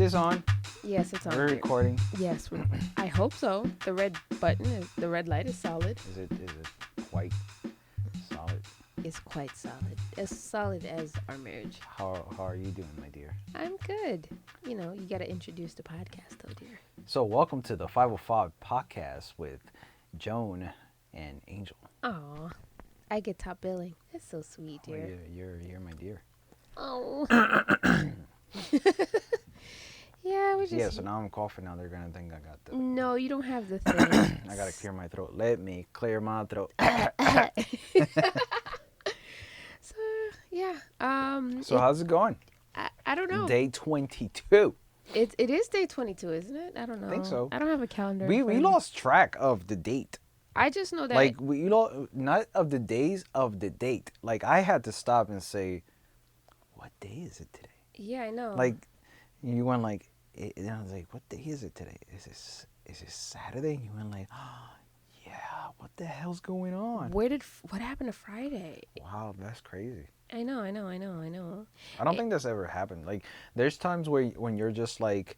this on? Yes, it's on. We're Here. recording. Yes, I hope so. The red the red light is solid. Is it quite solid? It's quite solid. As solid as our marriage. How are you doing, my dear? I'm good. You know, you got to introduce the podcast, though, dear. So, welcome to the 505 podcast with Joan and Angel. Aw, I get top billing. That's so sweet, dear. Oh, you're my dear. Oh. Yeah, we just. Yeah, so now I'm coughing. Now they're gonna think I got the. No, you don't have the thing. I gotta clear my throat. Let me clear my throat. So yeah. So how's it going? I don't know. Day 22. It is day 22, isn't it? I don't know. I think so. I don't have a calendar. We lost track of the date. I just know that. Like not of the days, of the date. Like I had to stop and say, what day is it today? Yeah, I know. Like you went like, and I was like, what day is it today? Is it Saturday? And you went like, oh, yeah. What the hell's going on? What happened to Friday? Wow, that's crazy. I know. I don't think that's ever happened. Like, there's times when you're just like,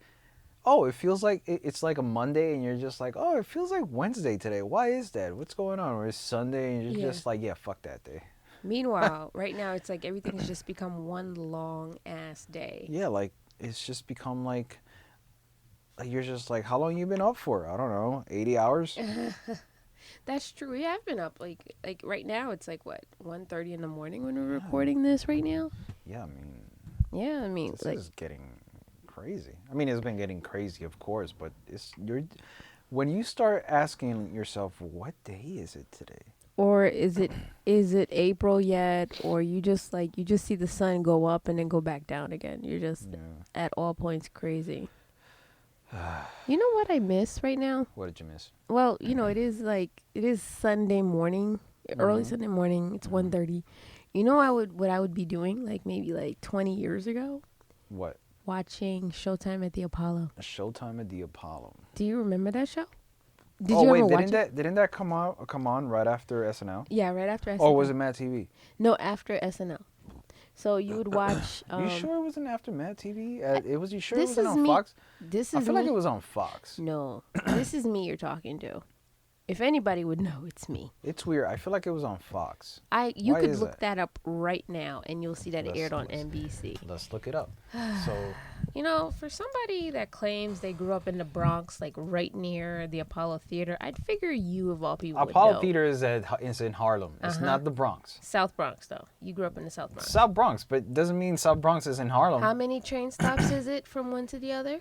oh, it feels like it's like a Monday, and you're just like, oh, it feels like Wednesday today. Why is that? What's going on? Or it's Sunday, and you're just like, yeah, fuck that day. Meanwhile, right now, it's like everything has just become one long ass day. Yeah, like it's just become like you're just like, how long you been up for? I don't know, 80 hours. That's true. We have been up like right now. It's like what 1:30 in the morning when we're recording this right now. Yeah, I mean, this like is getting crazy. I mean, it's been getting crazy, of course, but when you start asking yourself, what day is it today? Or is it April yet? Or you just see the sun go up and then go back down again. You're just at all points crazy. You know what I miss right now? What did you miss? Well, you know, it is Sunday morning, early Sunday morning. It's 1:30. You know what I would be doing like maybe like 20 years ago? What? Watching Showtime at the Apollo. Showtime at the Apollo. Do you remember that show? Did you ever watch it? Didn't that come on right after SNL? Yeah, right after SNL. Or was it Mad TV? No, after SNL. So you would watch. You sure it wasn't after Mad TV? You sure it This wasn't is on me. Fox? This is I feel me. like it was on Fox. No, this is me you're talking to. If anybody would know, it's me. It's weird. I feel like it was on Fox. You Why could is look that up right now, and you'll see that it aired on let's- NBC. Let's look it up. So, You know, for somebody that claims they grew up in the Bronx, like right near the Apollo Theater, I'd figure you of all people would Apollo know. Theater is in Harlem. It's not the Bronx. South Bronx, though. You grew up in the South Bronx. South Bronx, but doesn't mean South Bronx is in Harlem. How many train stops is it from one to the other?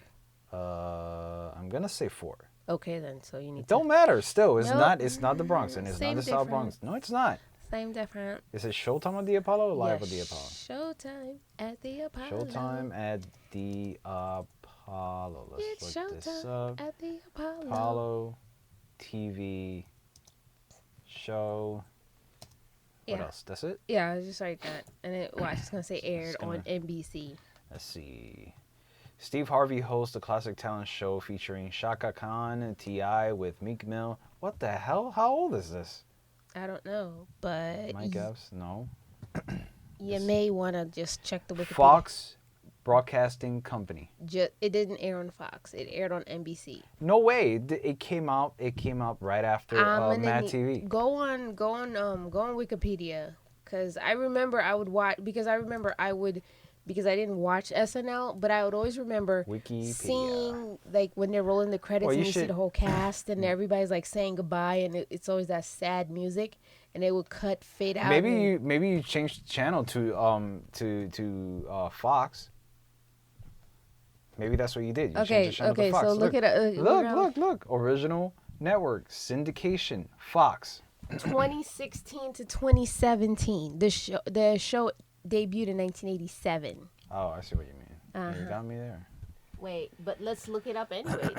I'm gonna say 4. Okay, then. So you need It don't matter. Still, it's Nope. not. It's not the Bronx, and it's Same not the South difference. Bronx. No, it's not. Same different. Is it Showtime at the Apollo or Live Yeah, at the Apollo? Showtime at the Apollo. Showtime at the Apollo. Let's It's look this Showtime up. at the Apollo. Apollo TV show. What Yeah. else? That's it? Yeah, I was just like that. And watch, it's going to say aired on NBC. Let's see. Steve Harvey hosts a classic talent show featuring Shaka Khan and T.I. with Meek Mill. What the hell? How old is this? I don't know, but Mike Epps? No. you may want to just check the Wikipedia. Fox Broadcasting Company. It didn't air on Fox. It aired on NBC. No way. It came out right after Mad TV. Go on Wikipedia, because I remember I would watch because I didn't watch SNL, but I would always remember Wikipedia. seeing like when they're rolling the credits and you see the whole cast and everybody's like saying goodbye and it's always that sad music and it would fade out. Maybe you changed the channel to Fox. Maybe that's what you did. You changed the channel to Fox. So look at it. Look. Original network syndication Fox. 2016 to 2017. The show debuted in 1987. Oh, I see what you mean. Yeah, you got me there. Wait, but let's look it up anyway.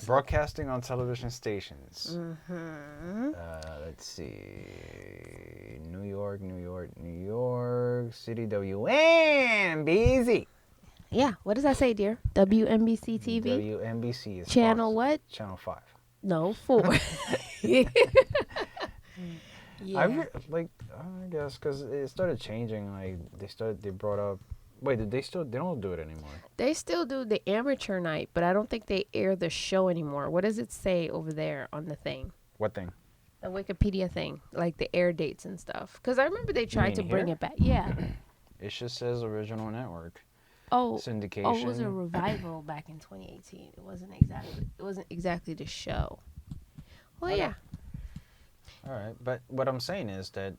Broadcasting on television stations. Mm-hmm. Let's see. New York City, WNBC. Yeah, what does that say, dear? WNBC TV? WNBC is Channel Fox. what? Channel 5. No, 4. Yeah. I guess because it started changing. Like they brought up Wait, they don't do it anymore. They still do the amateur night, but I don't think they air the show anymore. What does it say over there on the thing? What thing? The Wikipedia thing, like the air dates and stuff. Because I remember they tried to bring here? it back. Yeah. It just says original network. Oh, Syndication. oh, it was a revival back in 2018. It wasn't exactly the show. Well, Okay. yeah. All right, but what I'm saying is that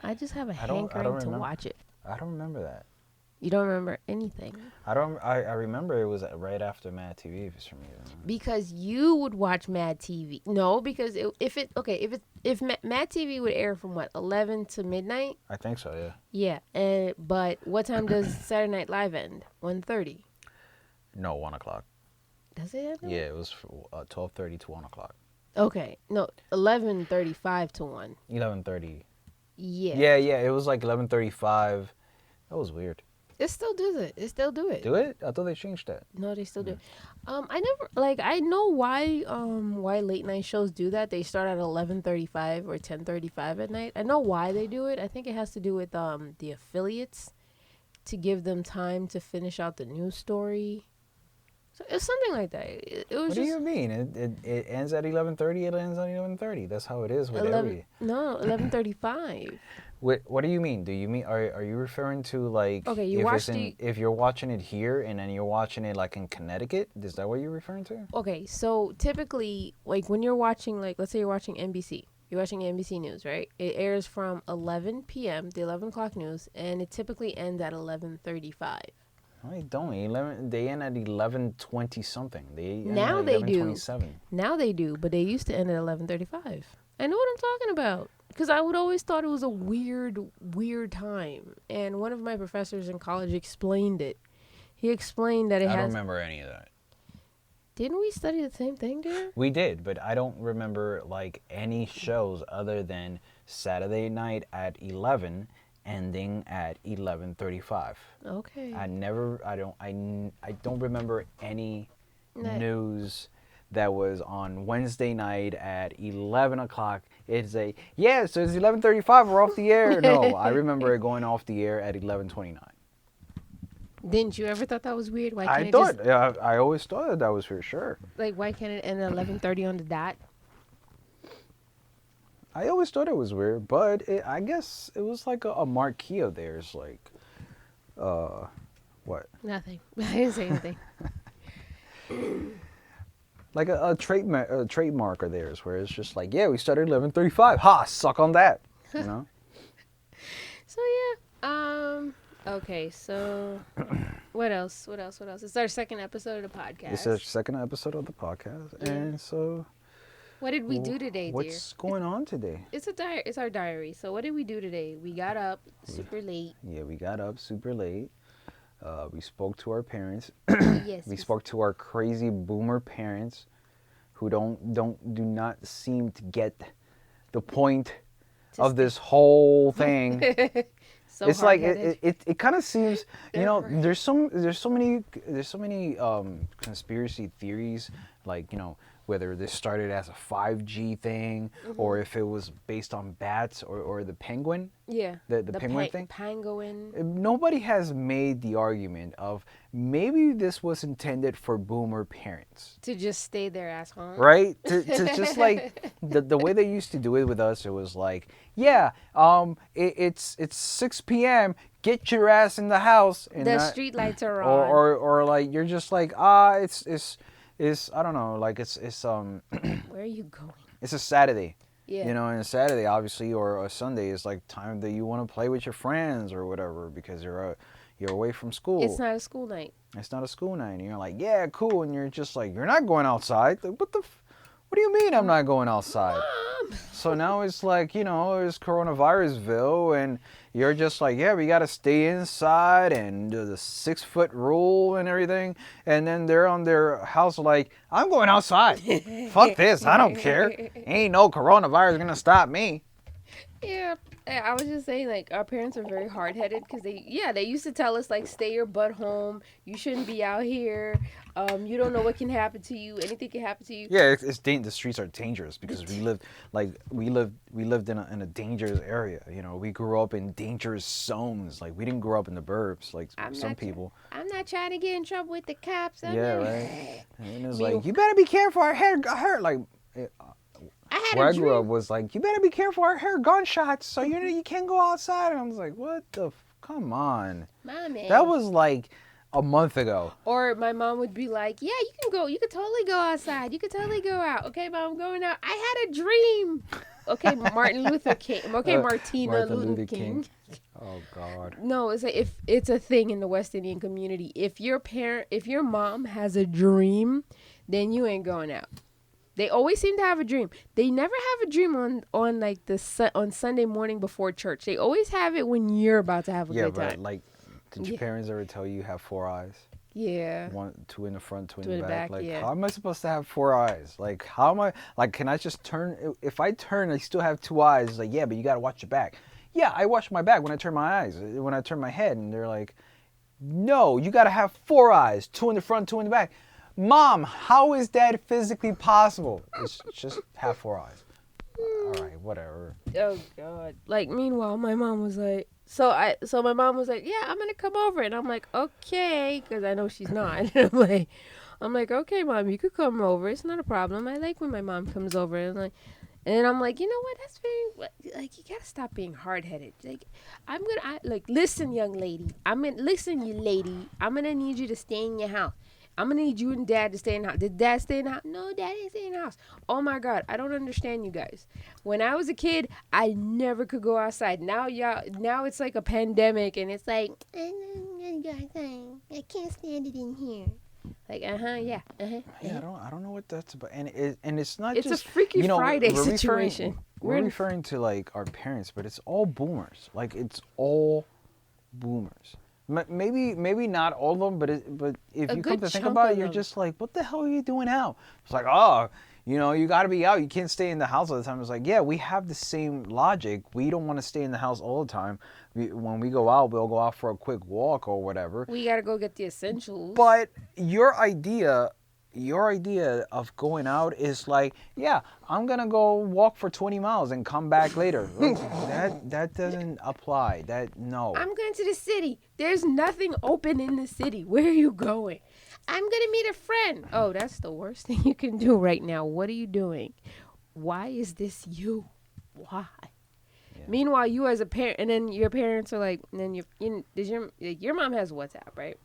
I just have a I don't hankering to remember. watch it. I don't remember that. You don't remember anything I remember it was right after Mad TV for some reason. because you would watch Mad TV. No, because if Mad TV would air from what 11 to midnight. I think so, yeah. Yeah, but what time does Saturday Night Live end? 1:30. No, 1 o'clock. Does it end? Yeah, it was 12:30 to 1 o'clock. Okay, no, 11:35 to 1. 11:30. Yeah. Yeah. It was like 11:35. That was weird. It still does it. It still do it. Do it? I thought they changed that. No, they still do. I know why late night shows do that. They start at 11:35 or 10:35 at night. I know why they do it. I think it has to do with the affiliates to give them time to finish out the news story. So it's something like that. It was What do you mean? It ends at 11:30. It ends at 11:30. That's how it is with every. No, 11:35. What do you mean? Do you mean are you referring to like Okay, you if watched if you're watching it here and then you're watching it like in Connecticut? Is that what you're referring to? Okay, so typically, like when you're watching, like let's say you're watching NBC, you're watching NBC News, right? It airs from 11 p.m. the 11 o'clock news, and it typically ends at 11:35. No, they don't. 11. They end at 11:20 something. They end Now at they do. 11:27. Now they do, but they used to end at 11:35. I know what I'm talking about. Because I would always thought it was a weird time. And one of my professors in college explained it. He explained that I don't remember any of that. Didn't we study the same thing, dear? We did, but I don't remember like any shows other than Saturday night at 11, ending at 11:35. Okay. I don't remember any news that was on Wednesday night at 11 o'clock. It's so it's 11:35. We're off the air. No, I remember it going off the air at 11:29. Didn't you ever thought that was weird? Why can't I always thought that was for sure. Like, why can't it end at 11:30 on the dot? I always thought it was weird, but I guess it was like a marquee of theirs, like, what? Nothing. I didn't say anything. Like a trademark of theirs, where it's just like, yeah, we started 11:35. Ha, suck on that, you know. So yeah. Okay. So what else? It's our second episode of the podcast. It's our second episode of the podcast, and so. What did we do today, dear? What's going on today? It's our diary. So what did we do today? We got up super late. Yeah, we got up super late. We spoke to our parents. Yes. We spoke to our crazy boomer parents, who do not seem to get the point of this whole thing. So it's like it kind of seems, you know, there's so many conspiracy theories, like, you know, whether this started as a 5G thing, or if it was based on bats or the penguin. Yeah. The penguin thing. Penguin. Nobody has made the argument of maybe this was intended for boomer parents. To just stay their ass home. Right? To just like the way they used to do it with us, it was like, yeah, it's 6 p.m. Get your ass in the house. And the street lights are on. Or like you're just like, it's I don't know, like it's Where are you going? It's a Saturday. Yeah. You know, and a Saturday obviously or a Sunday is like time that you want to play with your friends or whatever because you're away from school. It's not a school night. It's not a school night. And you're like, yeah, cool, and you're just like, you're not going outside. Like, what do you mean I'm not going outside? Mom. So now it's like, you know, it's coronavirusville, and you're just like, yeah, we got to stay inside and do the 6-foot rule and everything. And then they're on their house like, I'm going outside. Fuck this. I don't care. Ain't no coronavirus going to stop me. Yeah, I was just saying, like, our parents are very hard headed because they used to tell us, like, stay your butt home. You shouldn't be out here. You don't know what can happen to you. Anything can happen to you. Yeah, the streets are dangerous because we lived in a dangerous area. You know, we grew up in dangerous zones. Like we didn't grow up in the burbs like I'm some not. people. I'm not trying to get in trouble with the cops. I'm Yeah, not. right. And it was Me, like you better be careful. Our hair got hurt. Like I had where a I grew up dream. was like you better be careful. Our hair gunshots. So you can't go outside. And I was like, what the? Come on. That Mommy. was like a month ago. Or my mom would be like, "Yeah, you can go. You could totally go outside. You could totally go out. Okay, mom, I'm going out. I had a dream." Okay, Martin Luther King. Okay, Martina Martin Luther Luther King. King. Oh God. No, it's like if it's a thing in the West Indian community. If your mom has a dream, then you ain't going out. They always seem to have a dream. They never have a dream on like on Sunday morning before church. They always have it when you're about to have a Yeah, good but time. like, did your Yeah. parents ever tell you have four eyes? Yeah. Two in the front, two To in the the back. back, Like, yeah. how am I supposed to have four eyes? Like, how am I? Like, can I just turn? If I turn, I still have two eyes. It's like, yeah, but you gotta watch your back. Yeah, I watch my back when I turn my eyes. When I turn my head, and they're like, no, you gotta have four eyes, two in the front, two in the back. Mom, how is that physically possible? It's just have four eyes. All right, whatever. Oh God. Like meanwhile, my mom was like, so my mom was like, yeah, I'm gonna come over, and I'm like, okay, because I know she's not. And I'm like, okay, mom, you could come over. It's not a problem. I like when my mom comes over, and then I'm like, you know what? That's very like you gotta stop being hard headed. Like like listen, young lady. Listen, you lady. I'm gonna need you to stay in your house. I'm gonna need you and dad to stay in the house. Did dad stay in the house? No, dad didn't stay in the house. Oh my God, I don't understand you guys. When I was a kid, I never could go outside. Now it's like a pandemic, and it's like I don't go outside. I can't stand it in here. Like yeah, Yeah, I don't know what that's about, and it's not It's a just Freaky you know Friday we're situation. we're referring to like our parents, but it's all boomers. Like it's all boomers. Maybe not all of them, but if A you come good to think chunk about it, of you're them. just like, what the hell are you doing out? It's like, oh, you know, you got to be out. You can't stay in the house all the time. It's like, yeah, we have the same logic. We don't want to stay in the house all the time. When we go out, we'll go out for a quick walk or whatever. We gotta go get the essentials. But your idea of going out is like, yeah, I'm gonna go walk for 20 miles and come back later. That doesn't apply. No. I'm going to the city. There's nothing open in the city. Where are you going? I'm gonna meet a friend. Oh, that's the worst thing you can do right now. What are you doing? Why is this you? Why? Yeah. Meanwhile, you as a parent, and then your parents are like, and then does your mom has WhatsApp, right?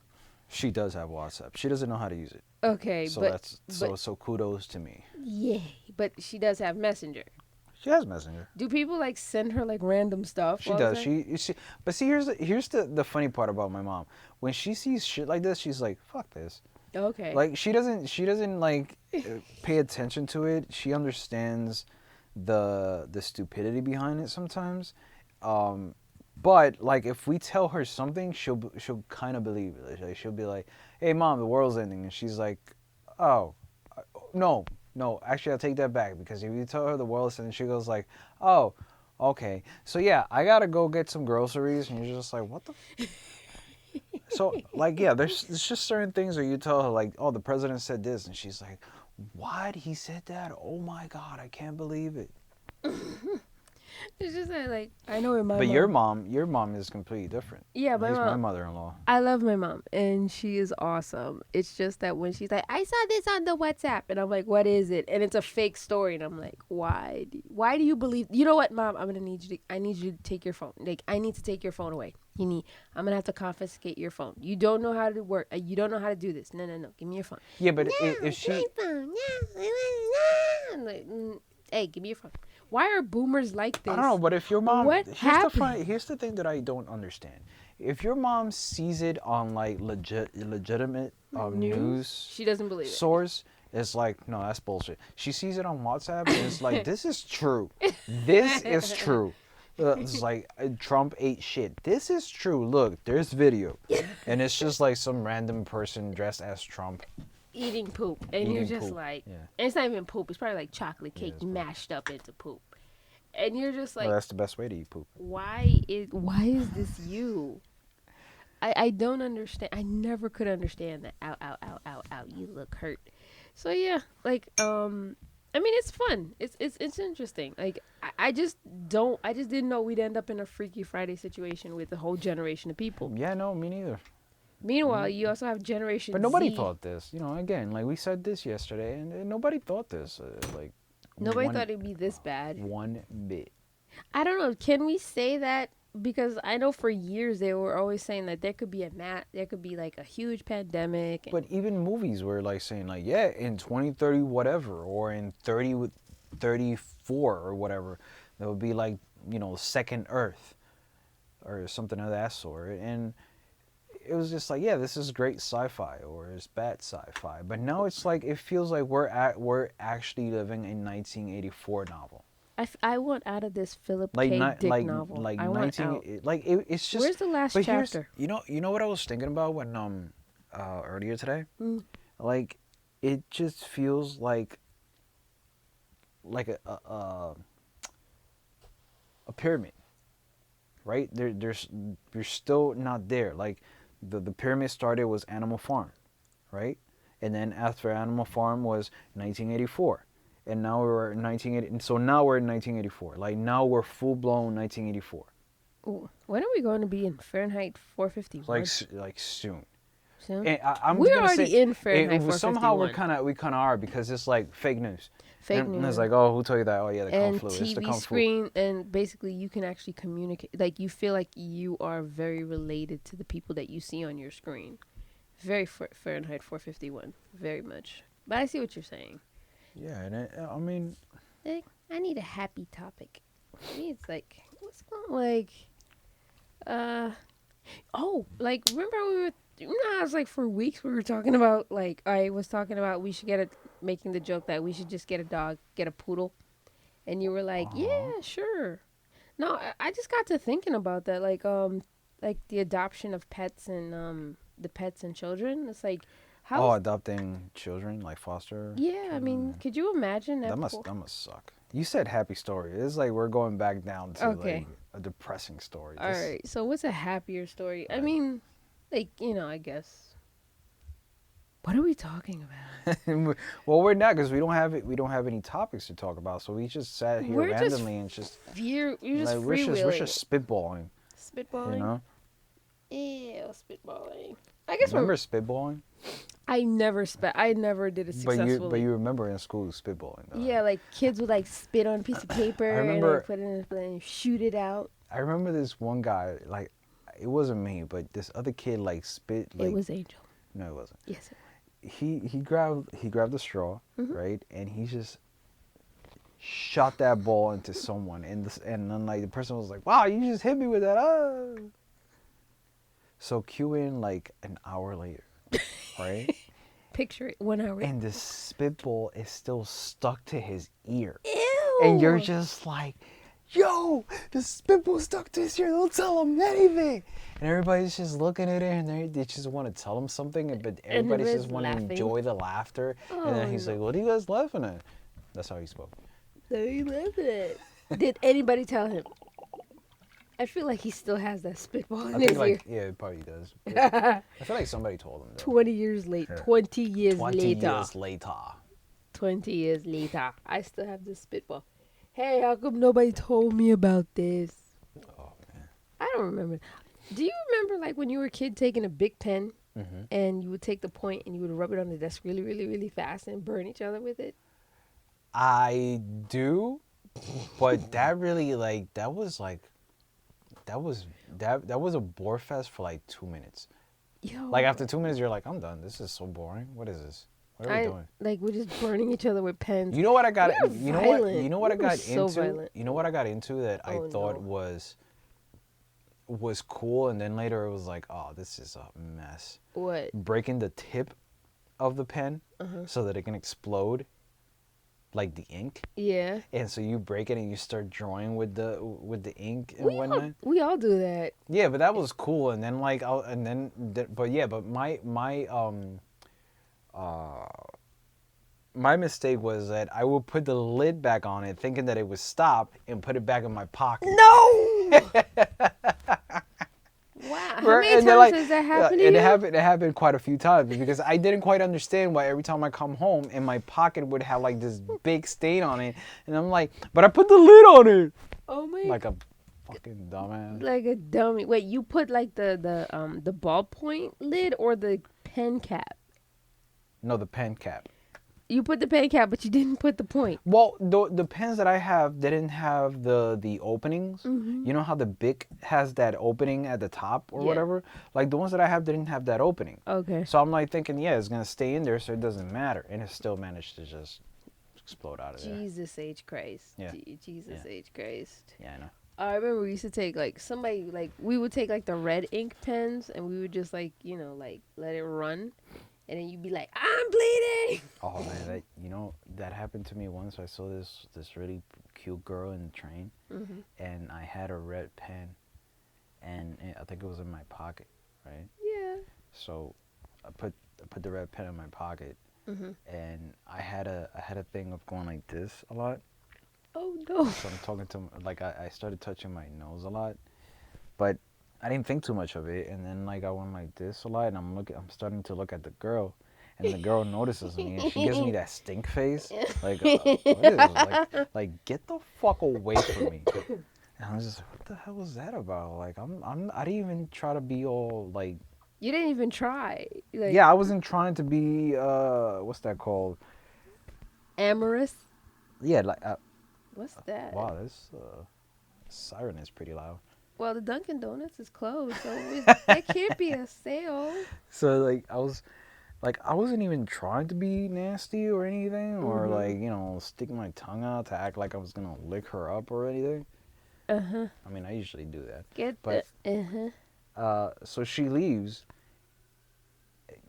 She does have WhatsApp. She doesn't know how to use it. Okay, So but so kudos to me. yay, but she does have Messenger. She has Messenger. Do people like send her like random stuff? She all the does. time? But see, here's the funny part about my mom. When she sees shit like this, she's like, "Fuck this." Okay. Like she doesn't like pay attention to it. She understands the stupidity behind it sometimes. But like if we tell her something, she'll kind of believe it. Like, she'll be like, "Hey mom, the world's ending," and she's like, "Oh, no, no. Actually, I'll take that back because if you tell her the world's ending, she goes like, oh, okay. So yeah, I gotta go get some groceries," and you're just like, "What the?" So like yeah, there's just certain things where you tell her like, "Oh, the president said this," and she's like, "What? He said that? Oh my God, I can't believe it." It's just like I know where my But mom. your mom is completely different. Yeah, At my least my mom. mother-in-law. I love my mom, and she is awesome. It's just that when she's like, "I saw this on the WhatsApp," and I'm like, "What is it?" And it's a fake story, and I'm like, "Why? Why do you believe? You know what, mom? I'm gonna need you to. I need you to take your phone. Like, I need to take your phone away. I'm gonna have to confiscate your phone. You don't know how to work. You don't know how to do this. No, no, no. Give me your phone. Yeah, but No, if she, my phone. No, no. I'm like, hey, give me your phone. Why are boomers like this? I don't know, but if your mom, What happened? here's the thing that I don't understand. If your mom sees it on like legitimate news She doesn't believe it. source, it's like, no, that's bullshit. She sees it on WhatsApp and it's like, this is true. This is true. It's like Trump ate shit. This is true. Look, there's video, and it's just like some random person dressed as Trump. Eating poop, and you're Eating just poop, like, yeah. and it's not even poop. It's probably like chocolate Yeah, cake it's poop. mashed up into poop. and you're just Well, like, that's the best way to eat poop. why is this you? I don't understand. I never could understand that. Ow, ow, ow, ow, ow. You look hurt. So yeah, like I mean, it's fun. It's interesting. Like I just don't. I just didn't know we'd end up in a Freaky Friday situation with a whole generation of people. Yeah, no, me neither. Meanwhile, you also have Generation But nobody Z. thought this. Again, like we said this yesterday, and nobody thought this. Like Nobody one thought it'd be this bad. one bit. I don't know. Can we say that? Because I know for years they were always saying that there could be there could be like a huge pandemic. But even movies were like saying like, yeah, in 2030 whatever, or in 34 or whatever, there would be like, second Earth or something of that sort. And it was just like, yeah, this is great sci-fi or it's bad sci-fi. But now it's like it feels like we're actually living in 1984 novel. I want out of this Philip Like K. not Dick like novel. like I want out. it's just. Where's the last But chapter? you know what I was thinking about when earlier today, like it just feels like a pyramid, right? You're still not there. Like the pyramid started was Animal Farm, right? And then after Animal Farm was 1984. And now we're in 1980. So now we're in 1984. Like now we're full blown 1984. Ooh, when are we going to be in Fahrenheit 451? Like soon. Soon? And I'm We're just gonna already say, in Fahrenheit somehow 451. we kind of are, because it's like fake news. Fake And news. it's like, oh, who told you that? Oh yeah, the Kung And Flu. It's the TV Kung Flu. screen, and basically you can actually communicate. Like you feel like you are very related to the people that you see on your screen. Very Fahrenheit 451. Very much. But I see what you're saying. Yeah, and I mean, Like, I need a happy topic. For me, it's like, what's going like remember I was like for weeks we were talking about, like I was talking about we should making the joke that we should just get a dog, get a poodle, and you were like, yeah, sure. No, I just got to thinking about that, like the adoption of pets and the pets and children. It's like how adopting children, like foster. yeah, I mean, children. could you imagine that? That must suck. You said happy story. It's like we're going back down to Okay. like a depressing story. All right. So what's a happier story? I Right. mean, like, I guess. What are we talking about? Well, we're not, because we don't have it. We don't have any topics to talk about. So we just sat here We're just randomly and just You're just like freewheeling. we're just spitballing. Spitballing? You know? Ew, spitballing. I guess Remember spitballing? I never did it successfully. But you remember in school spitballing, though. Yeah, like kids would like spit on a piece of paper remember- and then put it in a plate and shoot it out. I remember this one guy, like, it wasn't me, but this other kid like spit. Like, It was Angel. No, it wasn't. Yes. He grabbed the straw, Mhm. right, and he just shot that ball into someone, and then like the person was like, "Wow, you just hit me with that!" Ah. So cue in like an hour later, right? Picture it 1 hour. And the spitball is still stuck to his ear, Ew. and you're just like, "Yo, the spitball stuck to his ear. Don't tell him anything." And everybody's just looking at it, and they just want to tell him something, but everybody's just want to laughing. enjoy the laughter. And then he's Oh, like, "What are you guys laughing at?" That's how he spoke. So he loved it. Did anybody tell him? I feel like he still has that spitball in I his think, like, ear. yeah, it probably does. I feel like somebody told him, though. 20 years late. Yeah. 20 years 20 later. years later. 20 years later. I still have the spitball. Hey, how come nobody told me about this? Oh, man. I don't remember. Do you remember, like, when you were a kid taking a big pen Mm-hmm. and you would take the point and you would rub it on the desk really, really, really fast and burn each other with it? I do, but that really, like, that was a bore fest for like 2 minutes. Yo. Like after 2 minutes, you're like, I'm done. This is so boring. What is this? What are we doing? Like, we're just burning each other with pens. You know what I got? We were You know violent. what? You know what I We were got so into? violent. You know what I got into that I Oh, thought no. was cool, and then later it was like, oh, this is a mess. What? Breaking the tip of the pen Uh-huh. so that it can explode, like the ink. Yeah. And so you break it and you start drawing with the ink and whatnot. We all do that. Yeah, but that was cool. And then like, but my my mistake was that I would put the lid back on it, thinking that it would stop, and put it back in my pocket. No. Wow. How many And then, times has that happened to you? It happened quite a few times because I didn't quite understand why every time I come home and my pocket would have like this big stain on it, and I'm like, but I put the lid on it. Oh my. Like a fucking dumbass. Like a dummy. Wait, you put like the ballpoint lid or the pen cap? No, the pen cap. You put the pen cap, but you didn't put the point. Well, the pens that I have didn't have the openings. Mm-hmm. You know how the Bic has that opening at the top or whatever? Like the ones that I have didn't have that opening. Okay. So I'm like thinking, yeah, it's going to stay in there so it doesn't matter. And it still managed to just explode out of there. Jesus H. Christ. Yeah. Jesus H. Christ. Yeah, I know. I remember we used to take like we would take like the red ink pens and we would just like, like let it run. And then you'd be like, I'm bleeding. Oh man, that happened to me once. I saw this really cute girl in the train, and I had a red pen, and I think it was in my pocket, right? Yeah. So I put the red pen in my pocket, and I had a thing of going like this a lot. Oh no. So I'm talking to like I started touching my nose a lot, but I didn't think too much of it, and then like I went like this a lot, and I'm starting to look at the girl, and the girl notices me, and she gives me that stink face, like what is this? Like get the fuck away from me. And I was just, what the hell was that about? Like I didn't even try to be all like. You didn't even try. Like, yeah, I wasn't trying to be what's that called? Amorous. Yeah, like. What's that? Wow, this siren is pretty loud. Well, the Dunkin' Donuts is closed, so that can't be a sale. So like I wasn't even trying to be nasty or anything, or like stick my tongue out to act like I was gonna lick her up or anything. I mean, I usually do that. So she leaves.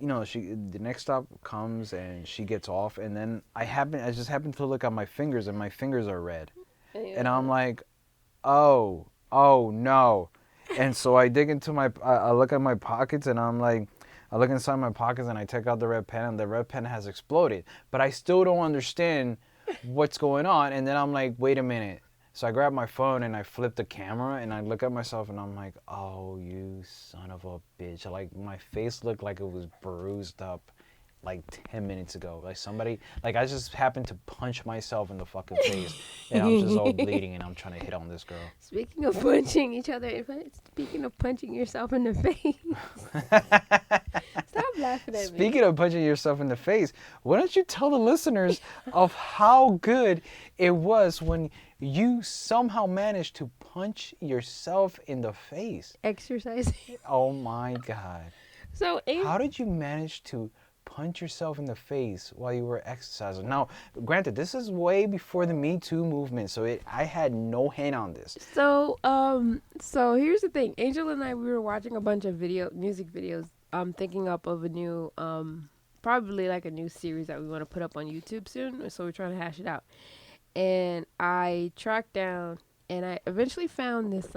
The next stop comes and she gets off, and then I just happen to look at my fingers, and my fingers are red, and I'm like, oh no, and so I dig into I look at my pockets, and I'm like, I look inside my pockets, and I take out the red pen, and the red pen has exploded, but I still don't understand what's going on, and then I'm like, wait a minute. So I grab my phone and I flip the camera and I look at myself and I'm like, oh, you son of a bitch. Like my face looked like it was bruised up like 10 minutes ago. Like somebody, like I just happened to punch myself in the fucking face and I'm just all bleeding and I'm trying to hit on this girl. Speaking of punching each other, speaking of punching yourself in the face. Stop laughing at me. Speaking of punching yourself in the face, why don't you tell the listeners of how good it was when you somehow managed to punch yourself in the face? Exercising. Oh my God. So how did you manage to punch yourself in the face while you were exercising? Now, granted, this is way before the Me Too movement, so I had no hand on this. So here's the thing. Angel and I, we were watching a bunch of music videos. Thinking up of a new, probably like a new series that we want to put up on YouTube soon. So we're trying to hash it out. And I tracked down, and I eventually found this,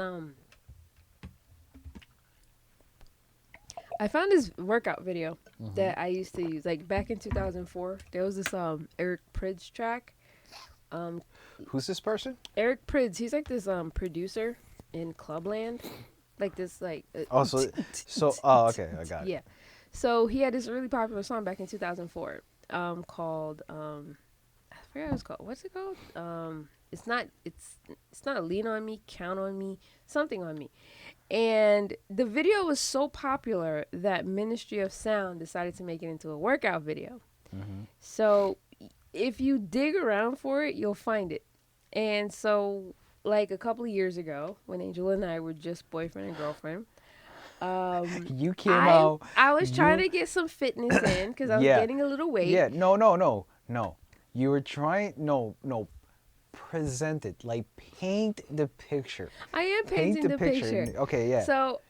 I found this workout video that I used to use. Like back in 2004, there was this Eric Prydz track. Who's this person? Eric Prydz. He's like this producer in Clubland. Like this like okay, I got it. Yeah. So he had this really popular song back in 2004 called I forgot what it's called. What's it called? It's not Lean on Me, Count on Me, something on me. And the video was so popular that Ministry of Sound decided to make it into a workout video. So if you dig around for it, you'll find it. And so like a couple of years ago, when Angel and I were just boyfriend and girlfriend, you came out. I was trying to get some fitness in because I was getting a little weight. Yeah, no. You were trying. No. Present it, like paint the picture. I am painting the picture. Okay, yeah. So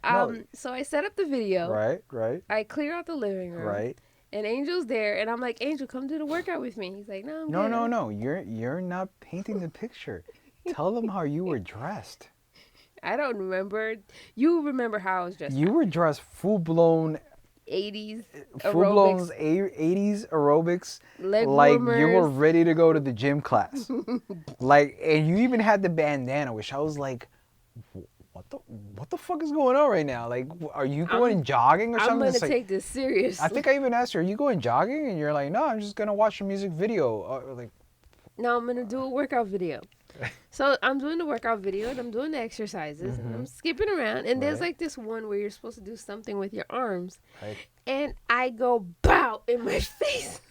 so I set up the video. Right. I clear out the living room. Right. And Angel's there, and I'm like, Angel, come do the workout with me. He's like, no, I'm good. No. You're not painting the picture. Tell them how you were dressed. I don't remember. You remember how I was dressed. You were dressed full blown 80s Full blown aerobics, 80s aerobics, leg like you were warmers. ready to go to the gym class. Like, and you even had the bandana, which I was like, what the fuck is going on right now? Like, are you I'm going jogging or I'm something? gonna It's like, take this I seriously. think I even asked her, are you going jogging? And you're like, no, I'm just gonna watch a music video. Like, Now I'm gonna do a workout video. So I'm doing the workout video and I'm doing the exercises and mm-hmm. I'm skipping around and there's Right, like this one where you're supposed to do something with your arms right. and I go bow in my face.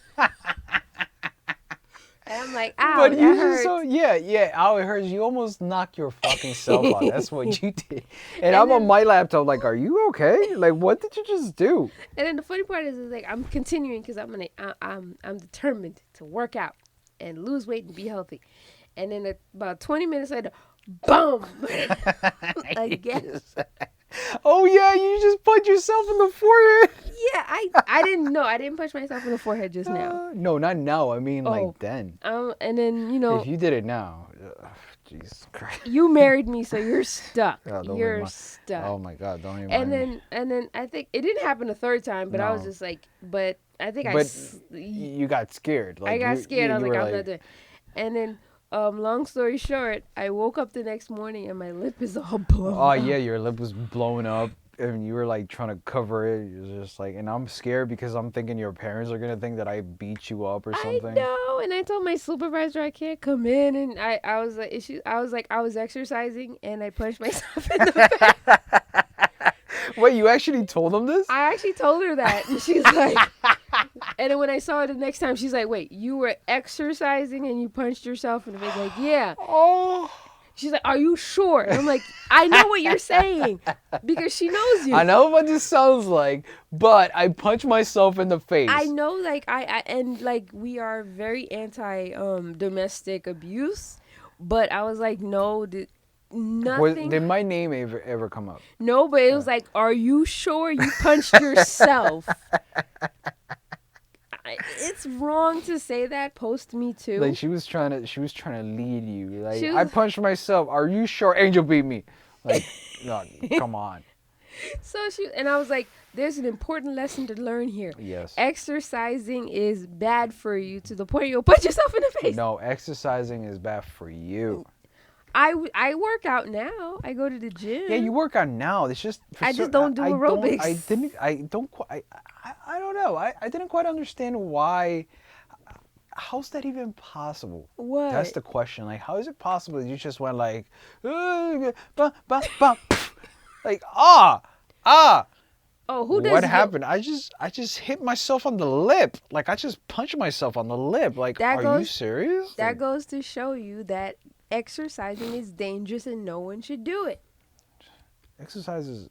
And I'm like, ow, But that you just so hurts. yeah. Oh, it hurts. You almost knocked your fucking self out. That's what you did. And And I'm on then my laptop, like, are you okay? Like, what did you just do? and then the funny part is like I'm continuing because I'm determined to work out and lose weight and be healthy. And then about 20 minutes later, boom, again. Oh yeah, you just punch yourself in the forehead. Yeah, I didn't know. I didn't punch myself in the forehead just now. No, not now. I mean, Oh, like then. and then If you did it now, Jesus Christ. you married me, so you're stuck. Oh, don't make You're my. stuck. Oh my God, don't And remind me. then I think it didn't happen a third time, but I was No, just like, but I think but you got scared. I Like got scared. I was you like, were I'm not like, doing. And then, long story short, I woke up the next morning and my lip is all blown. oh up. yeah, your lip was blowing up. And you were like trying to cover it. You're just like, and I'm scared because I'm thinking your parents are gonna think that I beat you up or I something. know, and I told my supervisor I can't come in, and I was like, I was exercising, and I punched myself in the face. Wait, you actually told them this? I actually told her that, and she's like, and then when I saw her the next time, she's like, wait, you were exercising and you punched yourself in the face? Like, yeah. Oh. She's like, are you sure? And I'm like, I know what you're saying because she knows you. I know what this sounds like, but I punched myself in the face. I know, like I and like we are very anti domestic abuse, but I was like, no, nothing. Did my name ever come up? No, but it was like, are you sure you punched yourself? It's wrong to say that post Me Too. Like she was trying to lead you. Like She I was- punched myself. Are you sure? Angel beat me. Like, no, come on. So and I was like, there's an important lesson to learn here. Yes. Exercising is bad for you to the point you'll punch yourself in the face. No, exercising is bad for you. I work out now. I go to the gym. Yeah, you work out now. It's just I just don't do aerobics. I don't know. I didn't quite understand why. How's that even possible? What? That's the question. Like, how is it possible that you just went like, bah, bah, bah, like ah. Oh, who does What happened? I just hit myself on the lip. Like I just punched myself on the lip. Like, That are you goes- serious? That Like, goes to show you that exercising is dangerous and no one should do it. exercises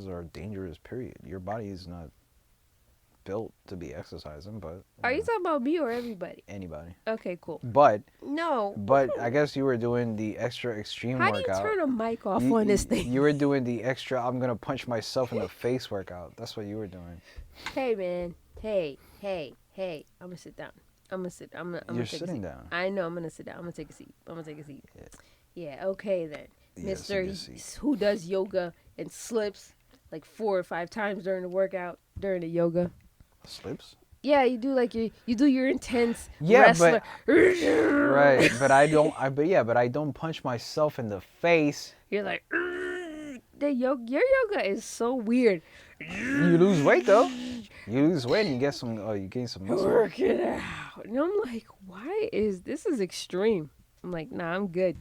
are dangerous. Period. Your body is not built to be exercising, but Are you talking about me or everybody? anybody. Okay, cool. But No. I guess you were doing the extra extreme How do you workout. turn a mic off on this thing? You were doing the extra. I'm gonna punch myself in the face workout. That's what you were doing. Hey, man. Hey. I'm gonna sit down. I'm You're gonna take a sitting seat. down. I know. I'm gonna sit down. I'm gonna take a seat. Yeah. Okay then, Yes, Mister, you can see. who does yoga and slips like 4 or 5 times during the workout during the yoga. Slips. Yeah, you do like you do your intense Yeah, wrestler. Right, but I don't. But I don't punch myself in the face. You're like, your yoga is so weird. You lose weight though. You lose weight and you get some. You gain some muscle. Work it out. And I'm like, this is extreme. I'm like, nah, I'm good.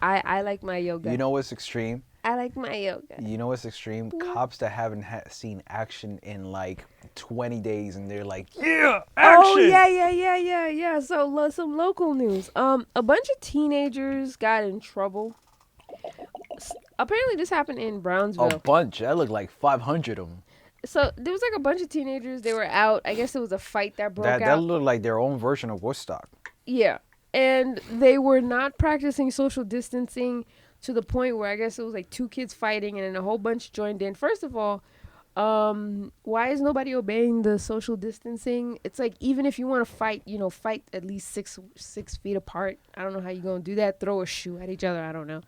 I like my yoga. You know what's extreme? I like my yoga. You know what's extreme? Cops that haven't seen action in like 20 days and they're like, yeah, action. Oh yeah. So some local news. A bunch of teenagers got in trouble. Apparently, this happened in Brownsville. A bunch. That looked like 500 of them. So there was like a bunch of teenagers. They were out. I guess it was a fight that broke out. That looked like their own version of Woodstock. Yeah, and they were not practicing social distancing to the point where I guess it was like 2 kids fighting, and then a whole bunch joined in. First of all, why is nobody obeying the social distancing? It's like even if you want to fight, fight at least 6 feet apart. I don't know how you gonna do that. Throw a shoe at each other. I don't know.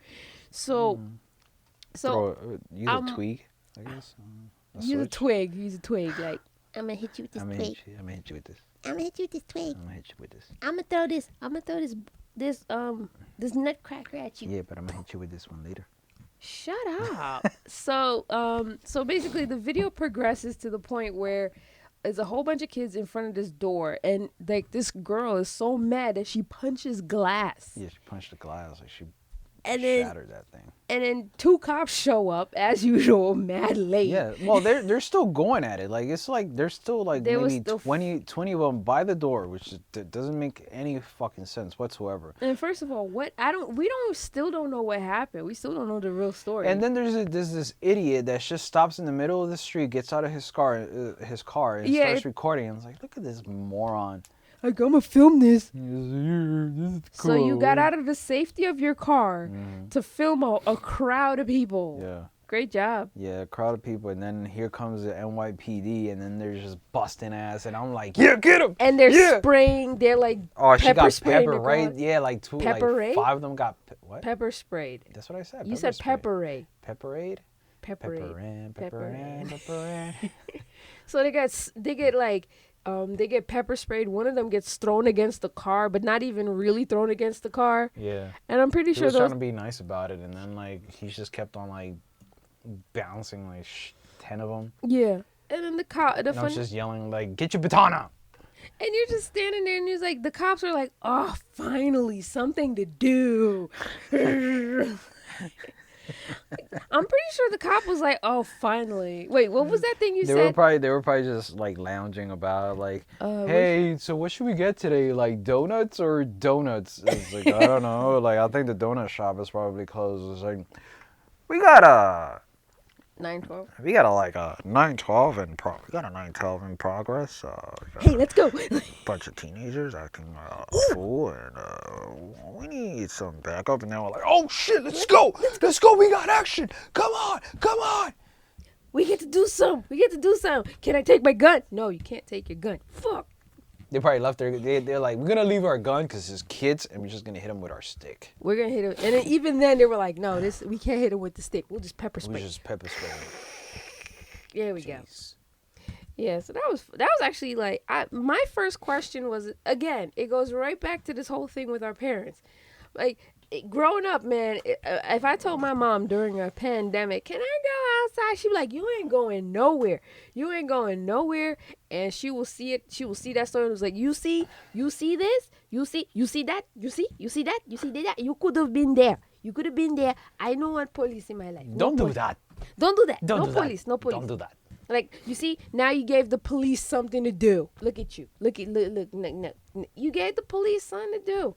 So, Use a twig, I guess. A Use a switch. twig. Use a twig. Like, I'm gonna hit you with this I'm gonna twig. hit you. I'm gonna hit you with this. I'm gonna hit you with this twig. I'm gonna hit you with this. I'm gonna throw this. I'm gonna throw this this nutcracker at you. Yeah, but I'm gonna hit you with this one later. Shut up. So basically the video progresses to the point where there's a whole bunch of kids in front of this door, and like this girl is so mad that she punches glass. Yeah, she punched the glass. Like she And then shattered that thing. and then two cops show up as usual, mad late. Yeah, well, they're still going at it. Like, it's like there's still like There was maybe still 20 of them by the door, which doesn't make any fucking sense whatsoever. And first of all, still don't know what happened. We still don't know the real story. And then there's this idiot that just stops in the middle of the street, gets out of his car, and starts recording. And it's like, look at this moron. like, I'm gonna film this. This is So you cool. got out of the safety of your car to film a crowd of people. Yeah. Great job. Yeah, a crowd of people, and then here comes the NYPD, and then they're just busting ass, and I'm like, yeah, get him! And they're yeah! spraying. They're like Oh, she pepper got spraying pepper, the right? car. Yeah, like Pepper-ade? 5 of them got, what? Pepper sprayed. That's what I said. You said spray. pepper-ade. Pepperade? Pepper-ade. Pepperade. So they get pepper sprayed. One of them gets thrown against the car, but not even really thrown against the car. Yeah. And I'm pretty He sure was those. trying to be nice about it, and then, like, he just kept on, like, bouncing, like, 10 of them. Yeah. And then the And I was just yelling, like, get your baton out! And you're just standing there, and you're like, the cops are like, oh, finally, something to do. I'm pretty sure the cop was like, oh, finally. Wait, what was that thing you They said? were probably just, like, lounging about, like, hey, so what should we get today? Like, donuts or donuts? It's like, I don't know. Like, I think the donut shop is probably closed. It's like, we got a 912. We got a 912 in we got a 912 in progress. Hey, let's go. Bunch of teenagers acting a fool, and we need some backup. And now we're like, oh shit, let's go, we got action. Come on. We get to do something. Can I take my gun? No, you can't take your gun. Fuck. They probably left they're like, we're gonna leave our gun because it's kids, and we're just gonna hit them with our stick. We're gonna hit him, and then, even then they were like, no, we can't hit him with the stick. We'll just pepper spray. We just pepper spray. There we go. Yeah, so that was actually like my first question was, again, it goes right back to this whole thing with our parents. Like, growing up, man, if I told my mom during a pandemic, can I go outside? She'd be like, you ain't going nowhere. And she will see it. She will see that story. It was like, you see this? You see that? You see that? You could have been there. I don't want police in my life. Don't do that. Don't do that. Don't No do police. that. No police. Don't do that. Like, you see, now you gave the police something to do. Look at you. Look. You gave the police something to do.